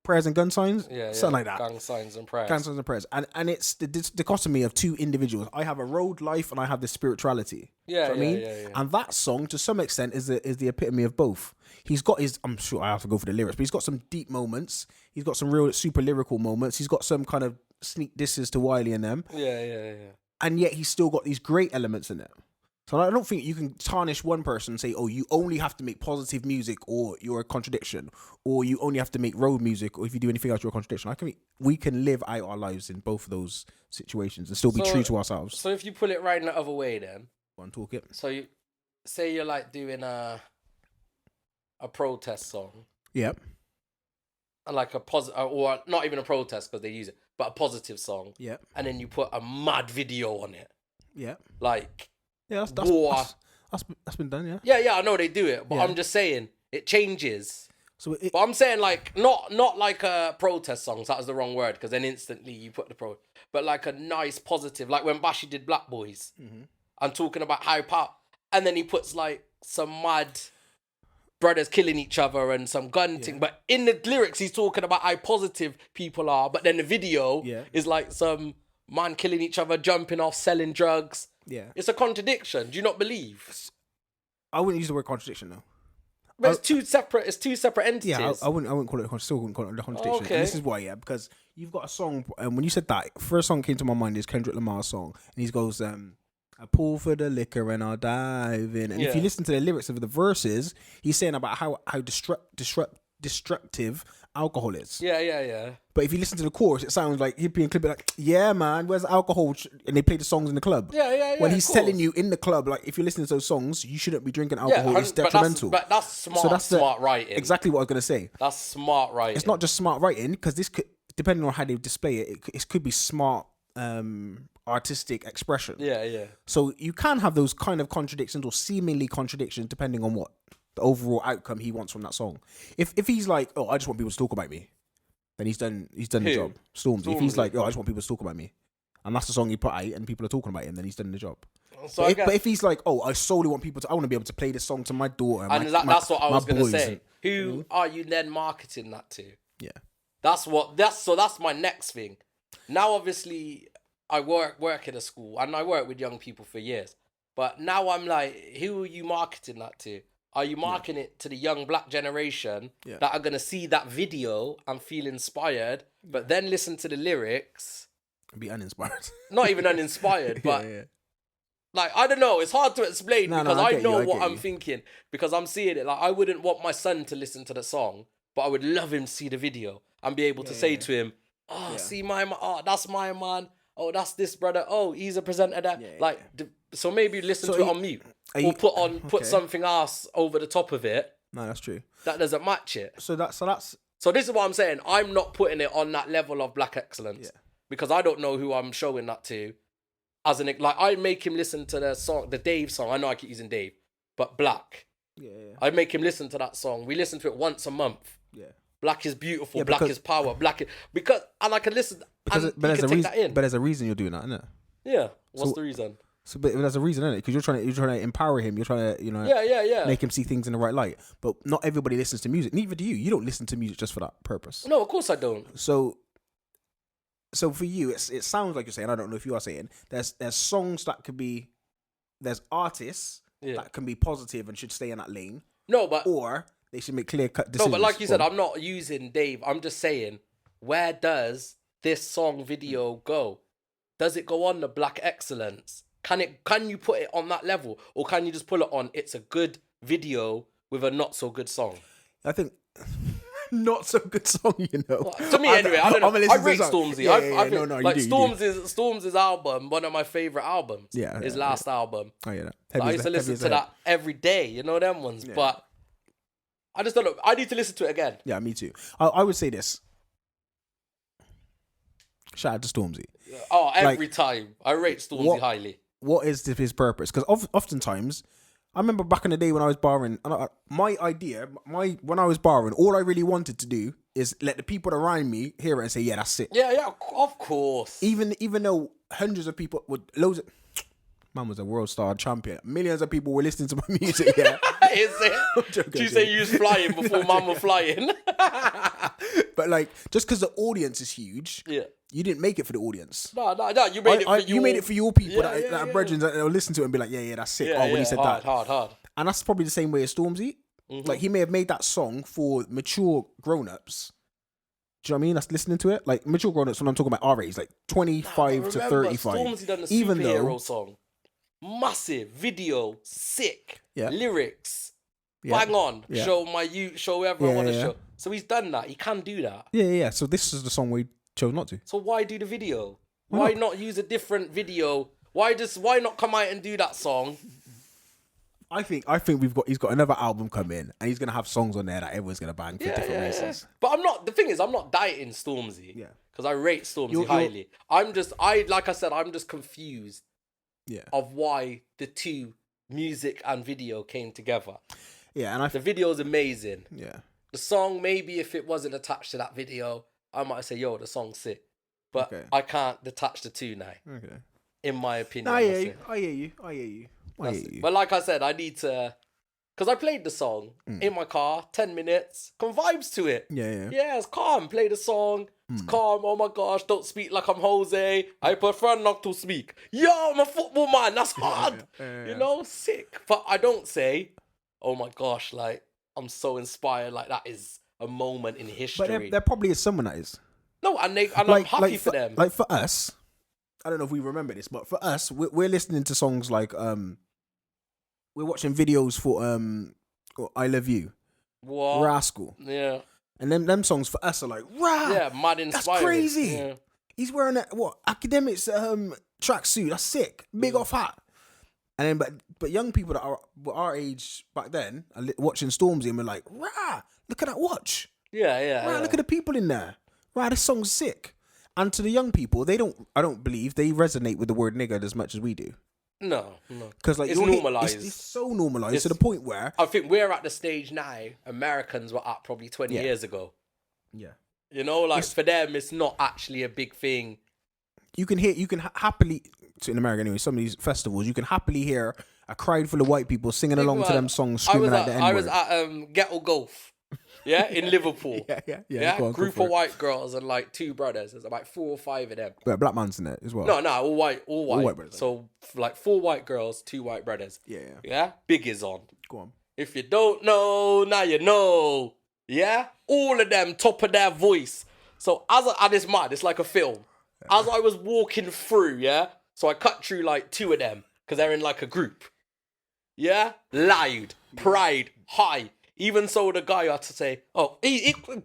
Prayers and Gun Signs? Yeah. Something like that. Gang Signs and Prayers. Gang Signs and Prayers. And it's the dichotomy of two individuals. I have a road life and I have this spirituality. Yeah, you know what I mean? And that song, to some extent, is the epitome of both. He's got I'm sure I have to go for the lyrics, but he's got some deep moments. He's got some real super lyrical moments. He's got some kind of sneak disses to Wiley and them. Yeah. And yet he's still got these great elements in it. So I don't think you can tarnish one person and say, oh, you only have to make positive music or you're a contradiction, or you only have to make road music, or if you do anything else, you're a contradiction. We can live out our lives in both of those situations and still be true to ourselves. So if you pull it right in the other way then. Go on, talk it. So you say you're like doing a protest song. Yep. And like a positive, or not even a protest because they use it, but a positive song. Yep. And then you put a mad video on it. Yep. Like... Yeah, that's been done, yeah. Yeah, I know they do it, but I'm just saying it changes. So but I'm saying like not like a protest songs. That was the wrong word because then instantly you put the but like a nice positive, like when Bashi did Black Boys. Mm-hmm. and talking about high power, and then he puts like some mad brothers killing each other and some gun thing. But in the lyrics, he's talking about how positive people are. But then the video is like some man killing each other, jumping off, selling drugs. Yeah. It's a contradiction. Do you not believe? I wouldn't use the word contradiction though. But it's two separate entities. Yeah, I wouldn't call it. Still wouldn't call it a contradiction. Okay. And this is why, because you've got a song. And when you said that, first song came to my mind is Kendrick Lamar's song, and he goes, "I pull for the liquor and I'll dive in." And if you listen to the lyrics of the verses, he's saying about how destructive alcohol is. Yeah. But if you listen to the chorus, it sounds like hippie and clip, like, yeah, man, where's the alcohol? And they play the songs in the club. Yeah. When he's telling you in the club, like, if you listen to those songs, you shouldn't be drinking alcohol. It's detrimental. But that's smart writing. Exactly what I was going to say. That's smart writing. It's not just smart writing, because this could, depending on how they display it, it could be smart artistic expression. Yeah. So you can have those kind of contradictions or seemingly contradictions depending on what the overall outcome he wants from that song. If he's like, oh, I just want people to talk about me, then he's done the job. Stormzy. If he's like, oh, I just want people to talk about me, and that's the song he put out and people are talking about him, then he's done the job. So but if he's like, oh, I solely want people to, I want to be able to play this song to my daughter. And that's what I was going to say. Who are you then marketing that to? Yeah. That's my next thing. Now, obviously, I work in a school and I work with young people for years. But now I'm like, who are you marketing that to? Are you marketing it to the young black generation that are going to see that video and feel inspired, but then listen to the lyrics? And be uninspired. Not even uninspired, but like, I don't know. It's hard to explain because I know what I'm thinking. Because I'm seeing it. Like, I wouldn't want my son to listen to the song, but I would love him to see the video and be able to say to him, see my man. Oh, that's my man. Oh, that's this brother. Oh, he's a presenter that so maybe listen to it on mute or put something else over the top of it. No, that's true. That doesn't match it. So this is what I'm saying. I'm not putting it on that level of black excellence because I don't know who I'm showing that to. I make him listen to the song, the Dave song. I know I keep using Dave, but Black. Yeah. I make him listen to that song. We listen to it once a month. Yeah. Black is beautiful. Yeah, Black is power. And I can listen. But there's a reason you're doing that, isn't it? Yeah. What's the reason? So, but there's a reason, isn't it? Because you're trying to empower him. You're trying to, make him see things in the right light. But not everybody listens to music. Neither do you. You don't listen to music just for that purpose. No, of course I don't. So for you, it sounds like you're saying, I don't know if you are saying, there's songs that could be, there's artists that can be positive and should stay in that lane. No, but or they should make clear-cut decisions. No, but like you said, I'm not using Dave. I'm just saying, where does this song video go? Does it go on the Black Excellence? Can you put it on that level? Or can you just pull it on, it's a good video with a not so good song? I think not so good song, you know. Well, to me, anyway, I don't know. I rate Stormzy. Stormzy's album, one of my favourite albums. Yeah. His last album. Oh, yeah. I used to listen to that every day, you know them ones. Yeah. But I just don't know. I need to listen to it again. Yeah, me too. I would say this. Shout out to Stormzy. Oh, every time. I rate Stormzy highly. What is his purpose? Because oftentimes, I remember back in the day when I was barring, and when I was barring, all I really wanted to do is let the people around me hear it and say, yeah, that's it. Yeah, of course. Even though hundreds of people, man was a world star champion. Millions of people were listening to my music, yeah. Is it? Did you say you was flying before man was flying? But like, just because the audience is huge, you didn't make it for the audience. No, you made it for you made it for your people that are brethren that will listen to it and be like, yeah, that's it. When he said hard. And that's probably the same way as Stormzy. Mm-hmm. Like, he may have made that song for mature grown-ups. Do you know what I mean? That's listening to it. Like, mature grown-ups, when I'm talking about our age, like 25 to 35. Stormzy done a superhero song. Massive video, sick lyrics, bang on. Show whoever I want to show. So he's done that. He can do that. Yeah. So this is the song we chose not to. So why do the video? Why not use a different video? Why not come out and do that song? I think he's got another album coming and he's gonna have songs on there that everyone's gonna bang for different reasons. But I'm not dieting Stormzy. Yeah. Because I rate Stormzy highly. I'm just confused. Yeah. Of why the two, music and video, came together. Yeah, and the video is amazing. Yeah. The song, maybe if it wasn't attached to that video, I might say, yo, the song's sick. But I can't detach the two now. Okay. in my opinion. I hear you. I hear you. But like I said, I need to, because I played the song in my car, 10 minutes, come vibes to it. Yeah, it's calm. Play the song. It's calm. Oh my gosh, don't speak like I'm Jose. I prefer not to speak. Yo, I'm a football man. That's hard. You know, sick. But I don't say, oh my gosh, like, I'm so inspired. Like, that is a moment in history. But there probably is someone that is. No, and I'm happy for them. Like, for us, I don't know if we remember this, but for us, we're listening to songs like, we're watching videos for, I Love You. What? Rascal. Yeah. And them songs for us are like, rah! Yeah, mad inspiring. That's crazy. Yeah. He's wearing that, academics tracksuit. That's sick. Big off hat. And then, but young people that were our age back then are watching Stormzy and we're like, rah! Look at that watch. Yeah. Rah! Look at the people in there. Rah! This song's sick. And to the young people, I don't believe they resonate with the word nigger as much as we do. No. Because like it's normalised. It's so normalised to the point where I think we're at the stage now Americans were at probably 20 years ago. Yeah. You know, like for them, it's not actually a big thing. You can happily, in America anyway, some of these festivals, you can happily hear a crowd full of white people singing along to them songs, screaming out the N-word. I was at Ghetto Golf. Yeah, in Liverpool. Yeah. Group of white girls and like two brothers. There's like 4 or 5 of them. But black man's in it as well. No, all white. Brothers. So like 4 white girls, 2 white brothers. Yeah. Big is on. Go on. If you don't know, now you know. Yeah, all of them top of their voice. So and it's mad. It's like a film. As I was walking through, so I cut through like 2 of them because they're in like a group. Yeah, loud, pride, high. Even so, the guy had to say,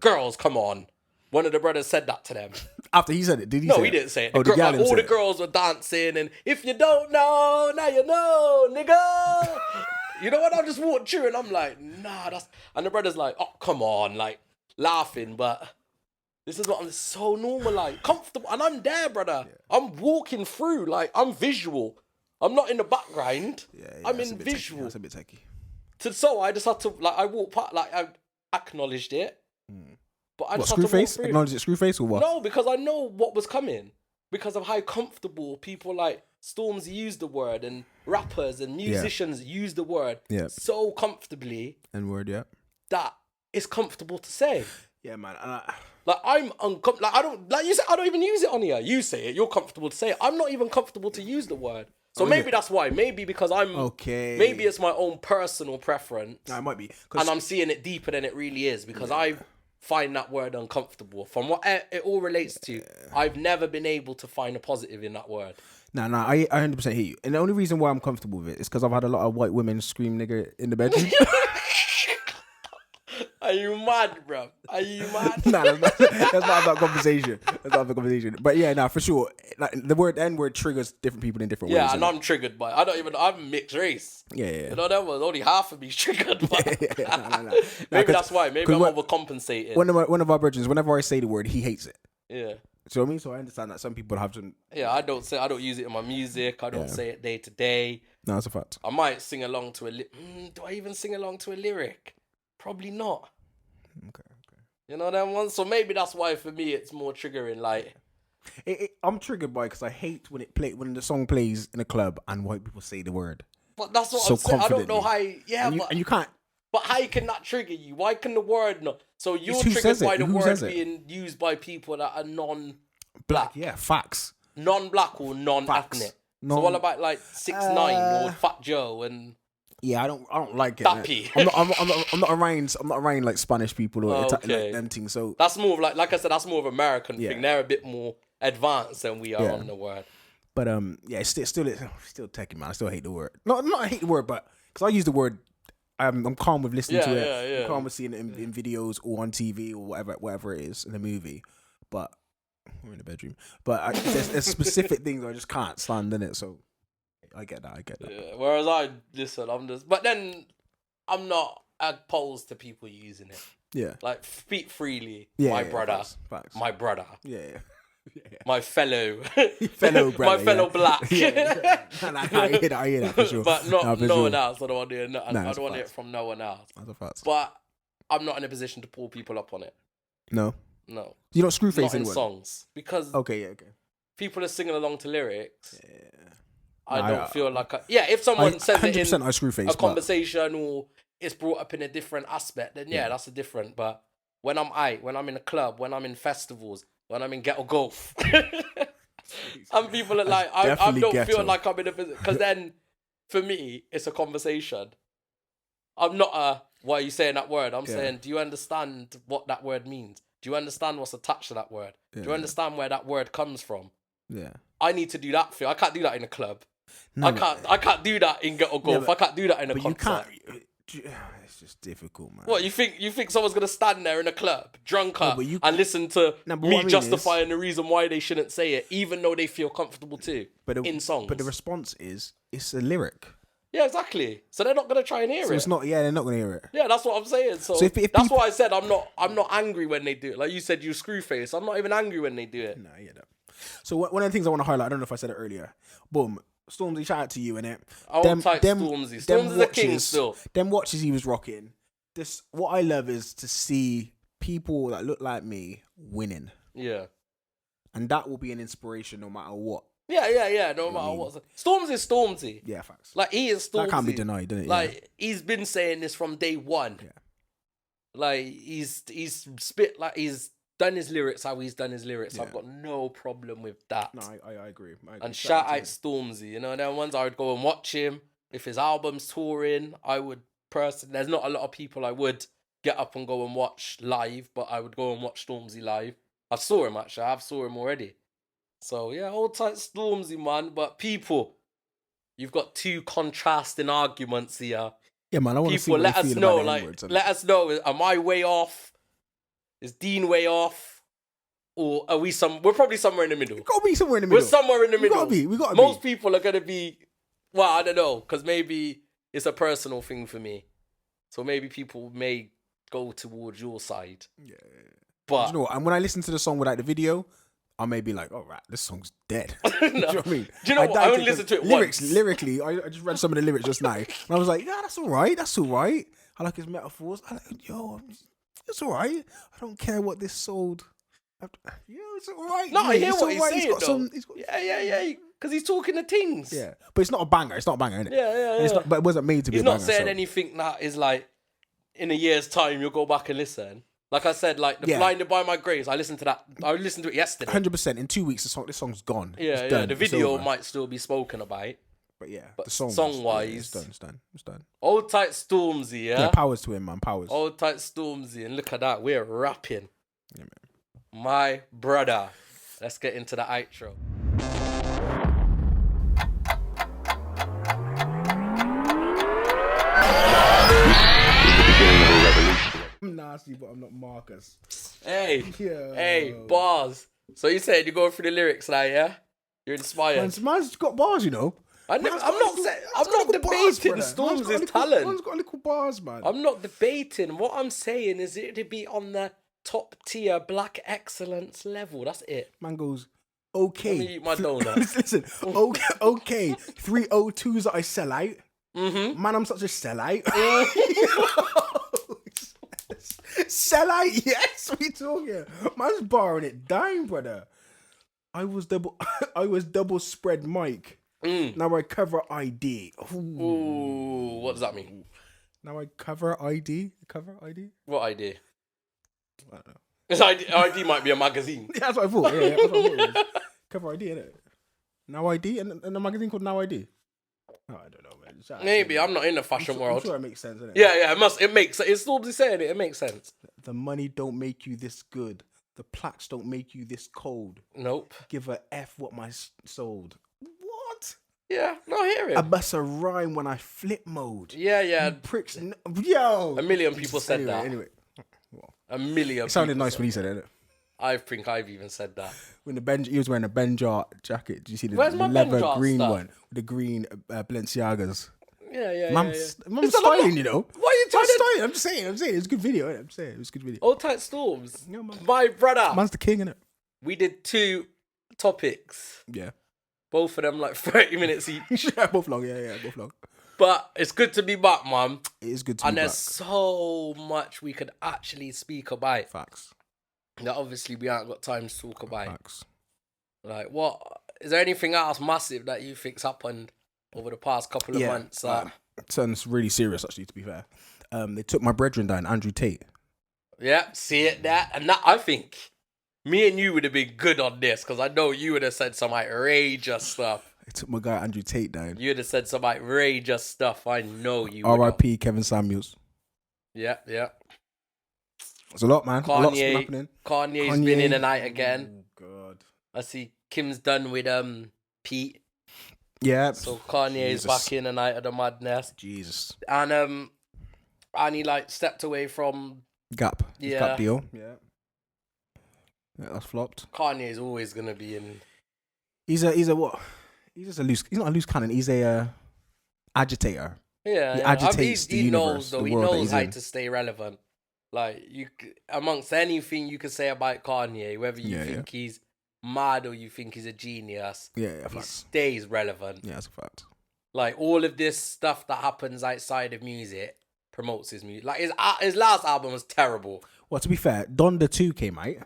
girls, come on. One of the brothers said that to them. After he said it, did he say it? No, he didn't say it. All the girls were dancing and, if you don't know, now you know, nigga. You know what? I just walked through and I'm like, nah, that's... And the brother's like, oh, come on, like, laughing, but this is what I'm so normal, like, comfortable. And I'm there, brother. Yeah. I'm walking through, like, I'm visual. I'm not in the background. I'm in visual. That's a bit techie. So I just had to, like, I walked past, like, I acknowledged it. But I just had to walk through. Acknowledge it, Screwface or what? No, because I know what was coming. Because of how comfortable people like Stormzy use the word and rappers and musicians use the word so comfortably. N-word, that it's comfortable to say. Yeah, man. Like, I'm uncomfortable. Like, I don't, like you said, I don't even use it on here. You say it, you're comfortable to say it. I'm not even comfortable to use the word. So maybe that's why. Maybe because I'm... Okay. Maybe it's my own personal preference. No, it might be. And I'm seeing it deeper than it really is because I find that word uncomfortable. From what it all relates to, I've never been able to find a positive in that word. No, I 100% hear you. And the only reason why I'm comfortable with it is because I've had a lot of white women scream nigger in the bedroom. Are you mad, bro? Are you mad? Nah, that's not about conversation. That's not about conversation. But yeah, for sure. Like the N-word triggers different people in different ways. Yeah, and I'm triggered by it. I'm mixed race. Yeah. You know, that was only half of me's triggered by it. No. Maybe that's why. Maybe I'm overcompensating. One of our brethren, whenever I say the word, he hates it. Yeah. So I mean, so I understand that some people have to. Yeah, I don't use it in my music. I don't say it day to day. No, that's a fact. I might sing along to do I even sing along to a lyric? Probably not. Okay. You know that one? So maybe that's why for me it's more triggering. Like, I'm triggered by it because I hate when the song plays in a club and white people say the word. But that's what I'm saying. I don't know how. Yeah, and you can't. But how can that trigger you? Why can the word not? So you're triggered by the word being used by people that are non-black. Yeah, facts. Non-black or non-ethnic. So what about like 6ix9ine or Fat Joe and? Yeah, I don't like it. Dappy. I'm not around like Spanish people or like them things. So that's more of like I said, that's more of an American thing. They're a bit more advanced than we are on the word. But it's still techie, man. I still hate the word. Not I hate the word, but because I use the word, I'm calm with listening to it. Yeah. I'm calm with seeing it in videos or on TV or whatever it is in the movie. But we're in the bedroom. But there's specific things I just can't stand in it. So. I get that. Yeah, whereas but then I'm not opposed to people using it. Yeah. Like, speak freely, my brother. Facts. My brother. Yeah. My fellow brother, my fellow black. I hear that for sure. But not no one else. I don't want to hear I don't want to hear it from no one else. That's a fact. But I'm not in a position to pull people up on it. No. You don't Screwface not in anyone? songs. Because okay. people are singing along to lyrics. Yeah. I don't feel like... if someone says it in 100% I screw face, a conversation or it's brought up in a different aspect, then that's a different. But when I'm in a club, when I'm in festivals, when I'm in ghetto golf, some people are like, I don't feel like I'm in a... Because then, for me, it's a conversation. I'm not why are you saying that word? I'm saying, do you understand what that word means? Do you understand what's attached to that word? Do you understand where that word comes from? Yeah. I need to do that for you. I can't do that in a club. No, I can't do that in ghetto golf. I can't do that in a concert. It's just difficult, man. What, you think someone's gonna stand there in a club, drunk up, and listen to me justifying the reason why they shouldn't say it, even though they feel comfortable too, in songs. But the response is, it's a lyric. Yeah, exactly. So they're not gonna try and hear it. It's not. Yeah, they're not gonna hear it. Yeah, that's what I'm saying. So if that's why I said I'm not angry when they do it. Like you said, you screw face. I'm not even angry when they do it. No, yeah. So one of the things I want to highlight, I don't know if I said it earlier. Boom, Stormzy, shout out to you, innit? Stormzy. Stormzy's a king still. Them watches he was rocking. What I love is to see people that look like me winning. Yeah. And that will be an inspiration no matter what. Yeah. No matter what. Stormzy's Stormzy. Yeah, facts. Like, he is Stormzy. That can't be denied, doesn't it? Like, he's been saying this from day one. Yeah. Like, he's spit, like, he's done his lyrics how he's done his lyrics. Yeah. I've got no problem with that. No, I agree. And shout out Stormzy. You know, there are ones I would go and watch him. If his album's touring, I would personally... There's not a lot of people I would get up and go and watch live, but I would go and watch Stormzy live. I've saw him, actually. I've saw him already. So, yeah, hold tight Stormzy, man. But people, you've got two contrasting arguments here. Yeah, man, I want to see what let us know. Let us know. Am I way off? Is Dean way off? Or are we we're probably somewhere in the middle. We've got to be somewhere in the middle. We're somewhere in the middle. We got to be. Most people are going to be, well, I don't know, because maybe it's a personal thing for me. So maybe people may go towards your side. Yeah. But... you know what? And when I listen to the song without the video, I may be like, all right, this song's dead. No. Do you know what I mean? Do you know what? I only listened to it once. Lyrically, I just read some of the lyrics just now. And I was like, yeah, that's all right. I like his metaphors. It's all right. I don't care what this sold. Yeah, it's all right. No, I hear what he's saying, though. Yeah. Because he's talking the things. Yeah. But it's not a banger. It's not a banger, innit? Yeah. But it wasn't made to be a banger. He's not saying anything that is like, in a year's time, you'll go back and listen. Like I said, like, Blinded by My Grace, I listened to that. I listened to it yesterday. 100%. In 2 weeks, this song's gone. Yeah. The video might still be spoken about. But yeah, the song-wise, it's done. Old tight Stormzy, yeah, powers to him, man, powers. Old tight Stormzy, and look at that, we're rapping. Yeah, man. My brother. Let's get into the outro. I'm nasty, but I'm not Marcus. Hey, bars. So you said you're going through the lyrics now, yeah? You're inspired. Man's got bars, you know. I'm not debating Stormzy's talent. Man's got little bars, man. I'm not debating. What I'm saying is it'd be on the top tier black excellence level. That's it. Man goes, okay. Let me eat my donut. Listen, okay. 302s that I sell out. Mm-hmm. Man, I'm such a sellout. Sellout, yes, we talking. Man's barring it down, brother. I was double spread Mike. Now I cover ID. Ooh, what does that mean? Now I cover ID. Cover ID? What ID? I don't know. This ID might be a magazine. Yeah, that's what I thought. Yeah, that's what I thought it was. Cover ID, innit? Now ID and a magazine called Now ID. Oh, I don't know, man. Maybe I'm not in the fashion world. I'm sure it makes sense, innit? Yeah, it must. It makes. It's Stormzy saying it. It makes sense. The money don't make you this good. The plaques don't make you this cold. Nope. Give a F what my sold. What? Yeah, no, hear him. I bust a rhyme when I flip mode. Yeah. You pricks. Yo. A million people said that. Anyway. Well, a million. It sounded nice when he said it. I think I've even said that. When he was wearing a Benjar jacket. Did you see the leather Benjar green stuff? one with the green Balenciagas? Yeah. Man's styling, you know. Why are you trying to... I'm just saying. It's a good video. I'm saying it was a good video. Old tight Storms. Yeah, man. My brother. Man's the king, innit? We did 2 topics. Yeah. Both of them like 30 minutes each. Yeah, both long. Yeah, both long. But it's good to be back, man. It is good to be back. And there's so much we could actually speak about. Facts. That obviously we ain't got time to talk about. Facts. Like, what is there anything else massive that you think's happened over the past couple of months? Something's really serious, actually. To be fair, they took my brethren down, Andrew Tate. Yeah, see it that, and that I think me and you would have been good on this because I know you would have said some outrageous stuff. They took my guy Andrew Tate down. You would have said some outrageous stuff. I know you. R.I.P. Kevin Samuels. Yeah. It's a lot, man. A lot's been Kanye, happening. Kanye's been in and out again. Oh God. I see Kim's done with Pete. Yeah. So Kanye's back in and out of the madness. Jesus. And he like stepped away from Gap. Yeah. Gap deal. Yeah, that's flopped. Kanye's always gonna be in. He's a what? He's not a loose cannon. He's a agitator. Yeah, he agitates the universe. Knows, though. The He world knows how to stay relevant. Like amongst anything you can say about Kanye, whether you think he's mad or you think he's a genius, he stays relevant. Yeah, that's a fact. Like all of this stuff that happens outside of music promotes his music. Like his last album was terrible. Well, to be fair, Donda 2 came out.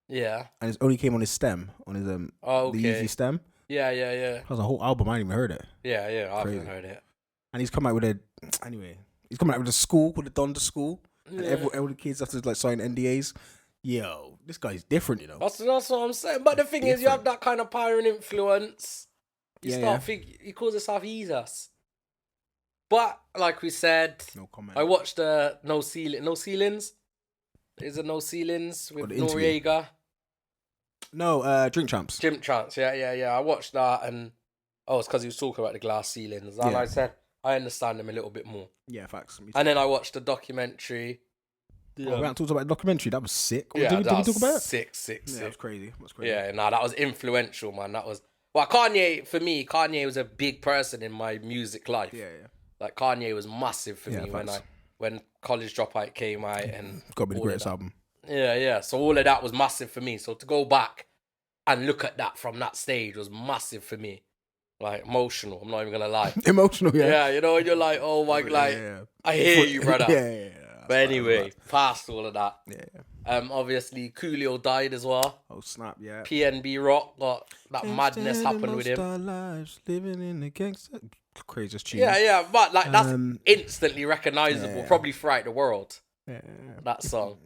Yeah. And it only came on his stem, on his the Yeezy stem. Yeah. That was a whole album. I ain't even heard it. Yeah, I haven't heard it. And he's come out with a school called the Donda School. And all the kids have to like sign NDAs. Yo, this guy's different, you know. That's what I'm saying. But the thing is, you have that kind of power and influence. You start thinking, he calls himself Jesus. But like we said, no comment. I watched No Ceilings. Is it No Ceilings with Noriega? No, Drink Champs. Drink Champs, yeah. I watched that and it's because he was talking about the glass ceilings. And I said, I understand them a little bit more. Yeah, facts. And then I watched the documentary. We haven't talked about the documentary. That was sick. Yeah, did we talk about it? Sick. Yeah, that was crazy. Yeah, that was influential, man. That was... Well, Kanye was a big person in my music life. Yeah. Like, Kanye was massive for me when College Dropout came out. And got to be the greatest album. Yeah. So all of that was massive for me. So to go back and look at that from that stage was massive for me. Like, emotional. I'm not even going to lie. Emotional, yeah. Yeah, you know, and you're like, oh my... I hear you, brother. Yeah. But anyway, past all of that. Yeah. Obviously, Coolio died as well. Oh, snap, yeah. PNB Rock got that madness happened with him. Our lives, living in the gangster. Craziest tune. Yeah, but like that's instantly recognizable, probably throughout the world. Yeah. That song.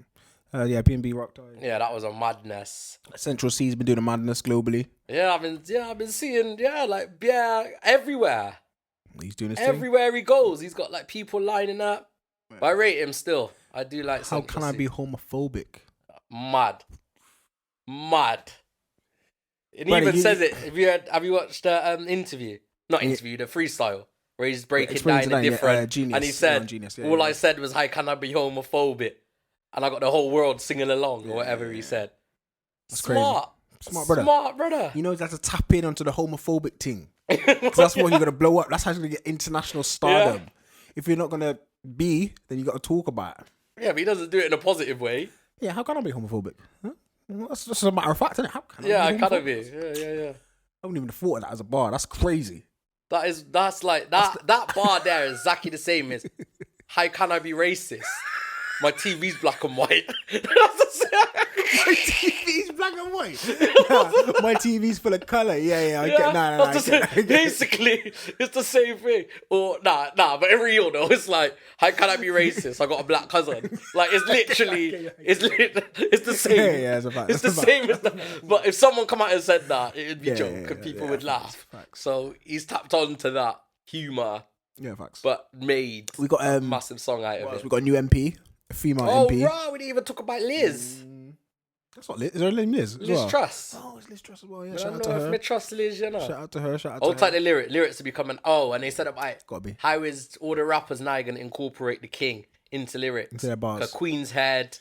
PNB Rock died. Yeah, that was a madness. Central C's been doing a madness globally. Yeah, I've been seeing, everywhere. He's doing his everywhere he goes. He's got like people lining up. But I rate him still. I do like. How can I be homophobic? Mad. It even says it. Have you watched the interview? Not interview, the freestyle where he's breaking down the different. Genius, and he said, Genius, I said was, "How can I be homophobic?" And I got the whole world singing along or whatever he said. That's Smart brother. Smart brother. You know, you have to tap in onto the homophobic thing. That's what you're gonna blow up. That's how you're gonna get international stardom. Yeah. If you're not gonna be, then you got to talk about it. Yeah, but he doesn't do it in a positive way. Yeah, how can I be homophobic? Huh? Well, that's just a matter of fact, isn't it? How can I be can be. Yeah. I wouldn't even have thought of that as a bar. That's crazy. That's like that bar there is exactly the same as how can I be racist? My TV's black and white. My TV's black and white. My TV's full of colour. Yeah. I get. Basically, it's the same thing. Or but in real though, it's like, how can I be racist? I got a black cousin. Like it's literally, it's the same. Yeah, it's a fact. It's the same as that. But if someone come out and said that, it'd be joke and people would laugh. Facts. So he's tapped onto that humour. Yeah, facts. But made we got a massive song out of it. We got a new MP, a female MP. Oh, right, we didn't even talk about Liz. That's not Liz. Is her name Liz? Liz Truss. Oh, it's Liz Truss as well. Yeah, shout out to her. I trust Liz, you know. Shout out to her. Type the lyrics to become an and they said about gotta be. How is all the rappers now going to incorporate the king into lyrics? Into their bars. The Queen's head.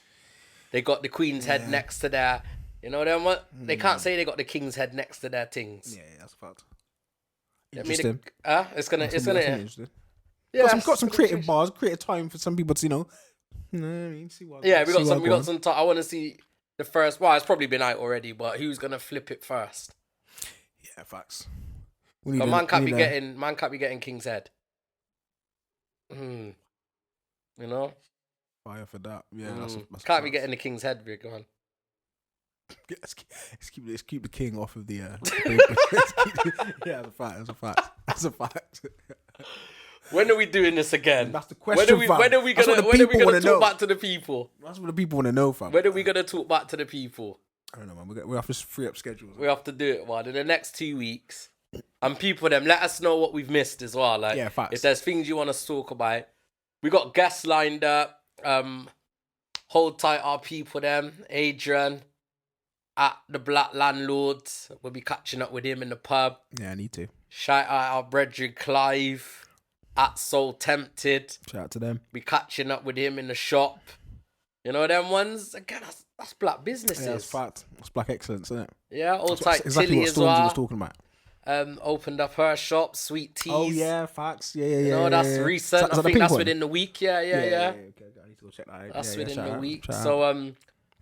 They got the Queen's head next to their. You know them what? They can't say they got the King's head next to their things. Yeah, that's a fact. Interesting. It's gonna. Yeah, got some creative bars, creative time for some people to, you know what I mean? See what. Yeah, we got some time. I want to see the first. Well, it's probably been out already, but who's gonna flip it first? Yeah, facts. Man can't be getting King's head. You know. Fire for that. Yeah, that's can't be getting the King's head, Rick. Go on. let's keep the king off of the. Yeah, that's a fact. When are we doing this again? That's the question, fam. When are we gonna talk back to the people? That's what the people want to know, fam. When are we gonna talk back to the people? I don't know, man. We have to free up schedules. We have to do it, man. In the next 2 weeks. And people, let us know what we've missed as well. Like, yeah, facts. If there's things you want us to talk about, we got guests lined up. Hold tight, our people. Adrian at the Black Landlords. We'll be catching up with him in the pub. Yeah, I need to. Shout out our brethren Clive at Soul Tempted. Shout out to them. Be catching up with him in the shop. You know them ones? Again, that's black businesses. Yeah, that's fact. That's black excellence, isn't it? Yeah, all tight. Exactly what Stormzy was talking about. Opened up her shop, Sweet Teas. Oh yeah, facts. Yeah. You know, that's recent. I think that's within the week. Yeah. Okay, I need to go check that out. That's within the week. So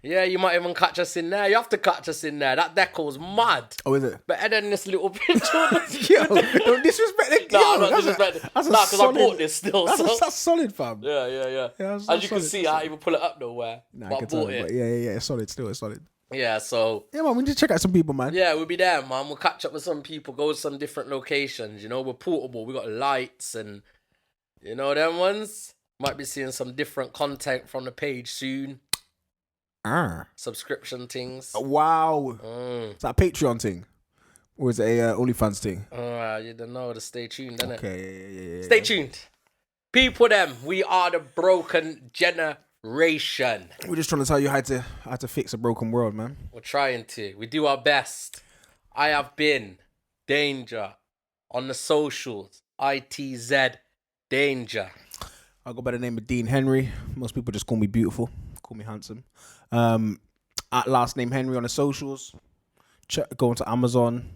yeah, you might even catch us in there. You have to catch us in there. That deco's mad. Oh, is it? Better than this little picture. Yo, don't disrespect it. No, I'm not disrespecting. Nah, because I bought this still. That's solid, fam. Yeah. As you can see, I even pull it up nowhere. Nah, but I bought it. Yeah, it's solid. Still, it's solid. Yeah, so... Yeah, man, we need to check out some people, man. Yeah, we'll be there, man. We'll catch up with some people, go to some different locations. You know, we're portable. We got lights and... You know them ones? Might be seeing some different content from the page soon. Subscription things. Oh, wow. Is that a Patreon thing? Or is it a OnlyFans thing? You don't know. To stay tuned, innit? Okay, yeah. Stay tuned. People, we are the broken generation. We're just trying to tell you how to fix a broken world, man. We're trying to. We do our best. I have been Danger on the socials. ITZ Danger. I go by the name of Dean Henry. Most people just call me beautiful. Call me handsome. At last name Henry on the socials. Go into Amazon.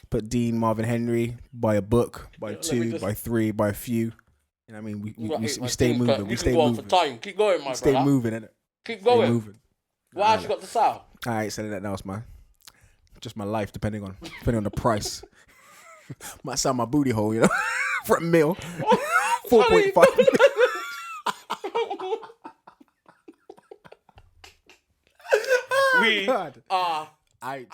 Put Dean Marvin Henry. Buy a book. Buy two. Buy three. Buy a few. You know what I mean? We stay moving. We stay moving. For time. Keep going, my brother. Stay moving, innit? Keep going. Stay moving. What else you got to sell? I ain't selling that else, man. Just my life, depending on the price. Might sell my booty hole, you know, for a meal. 4.5. We are. I.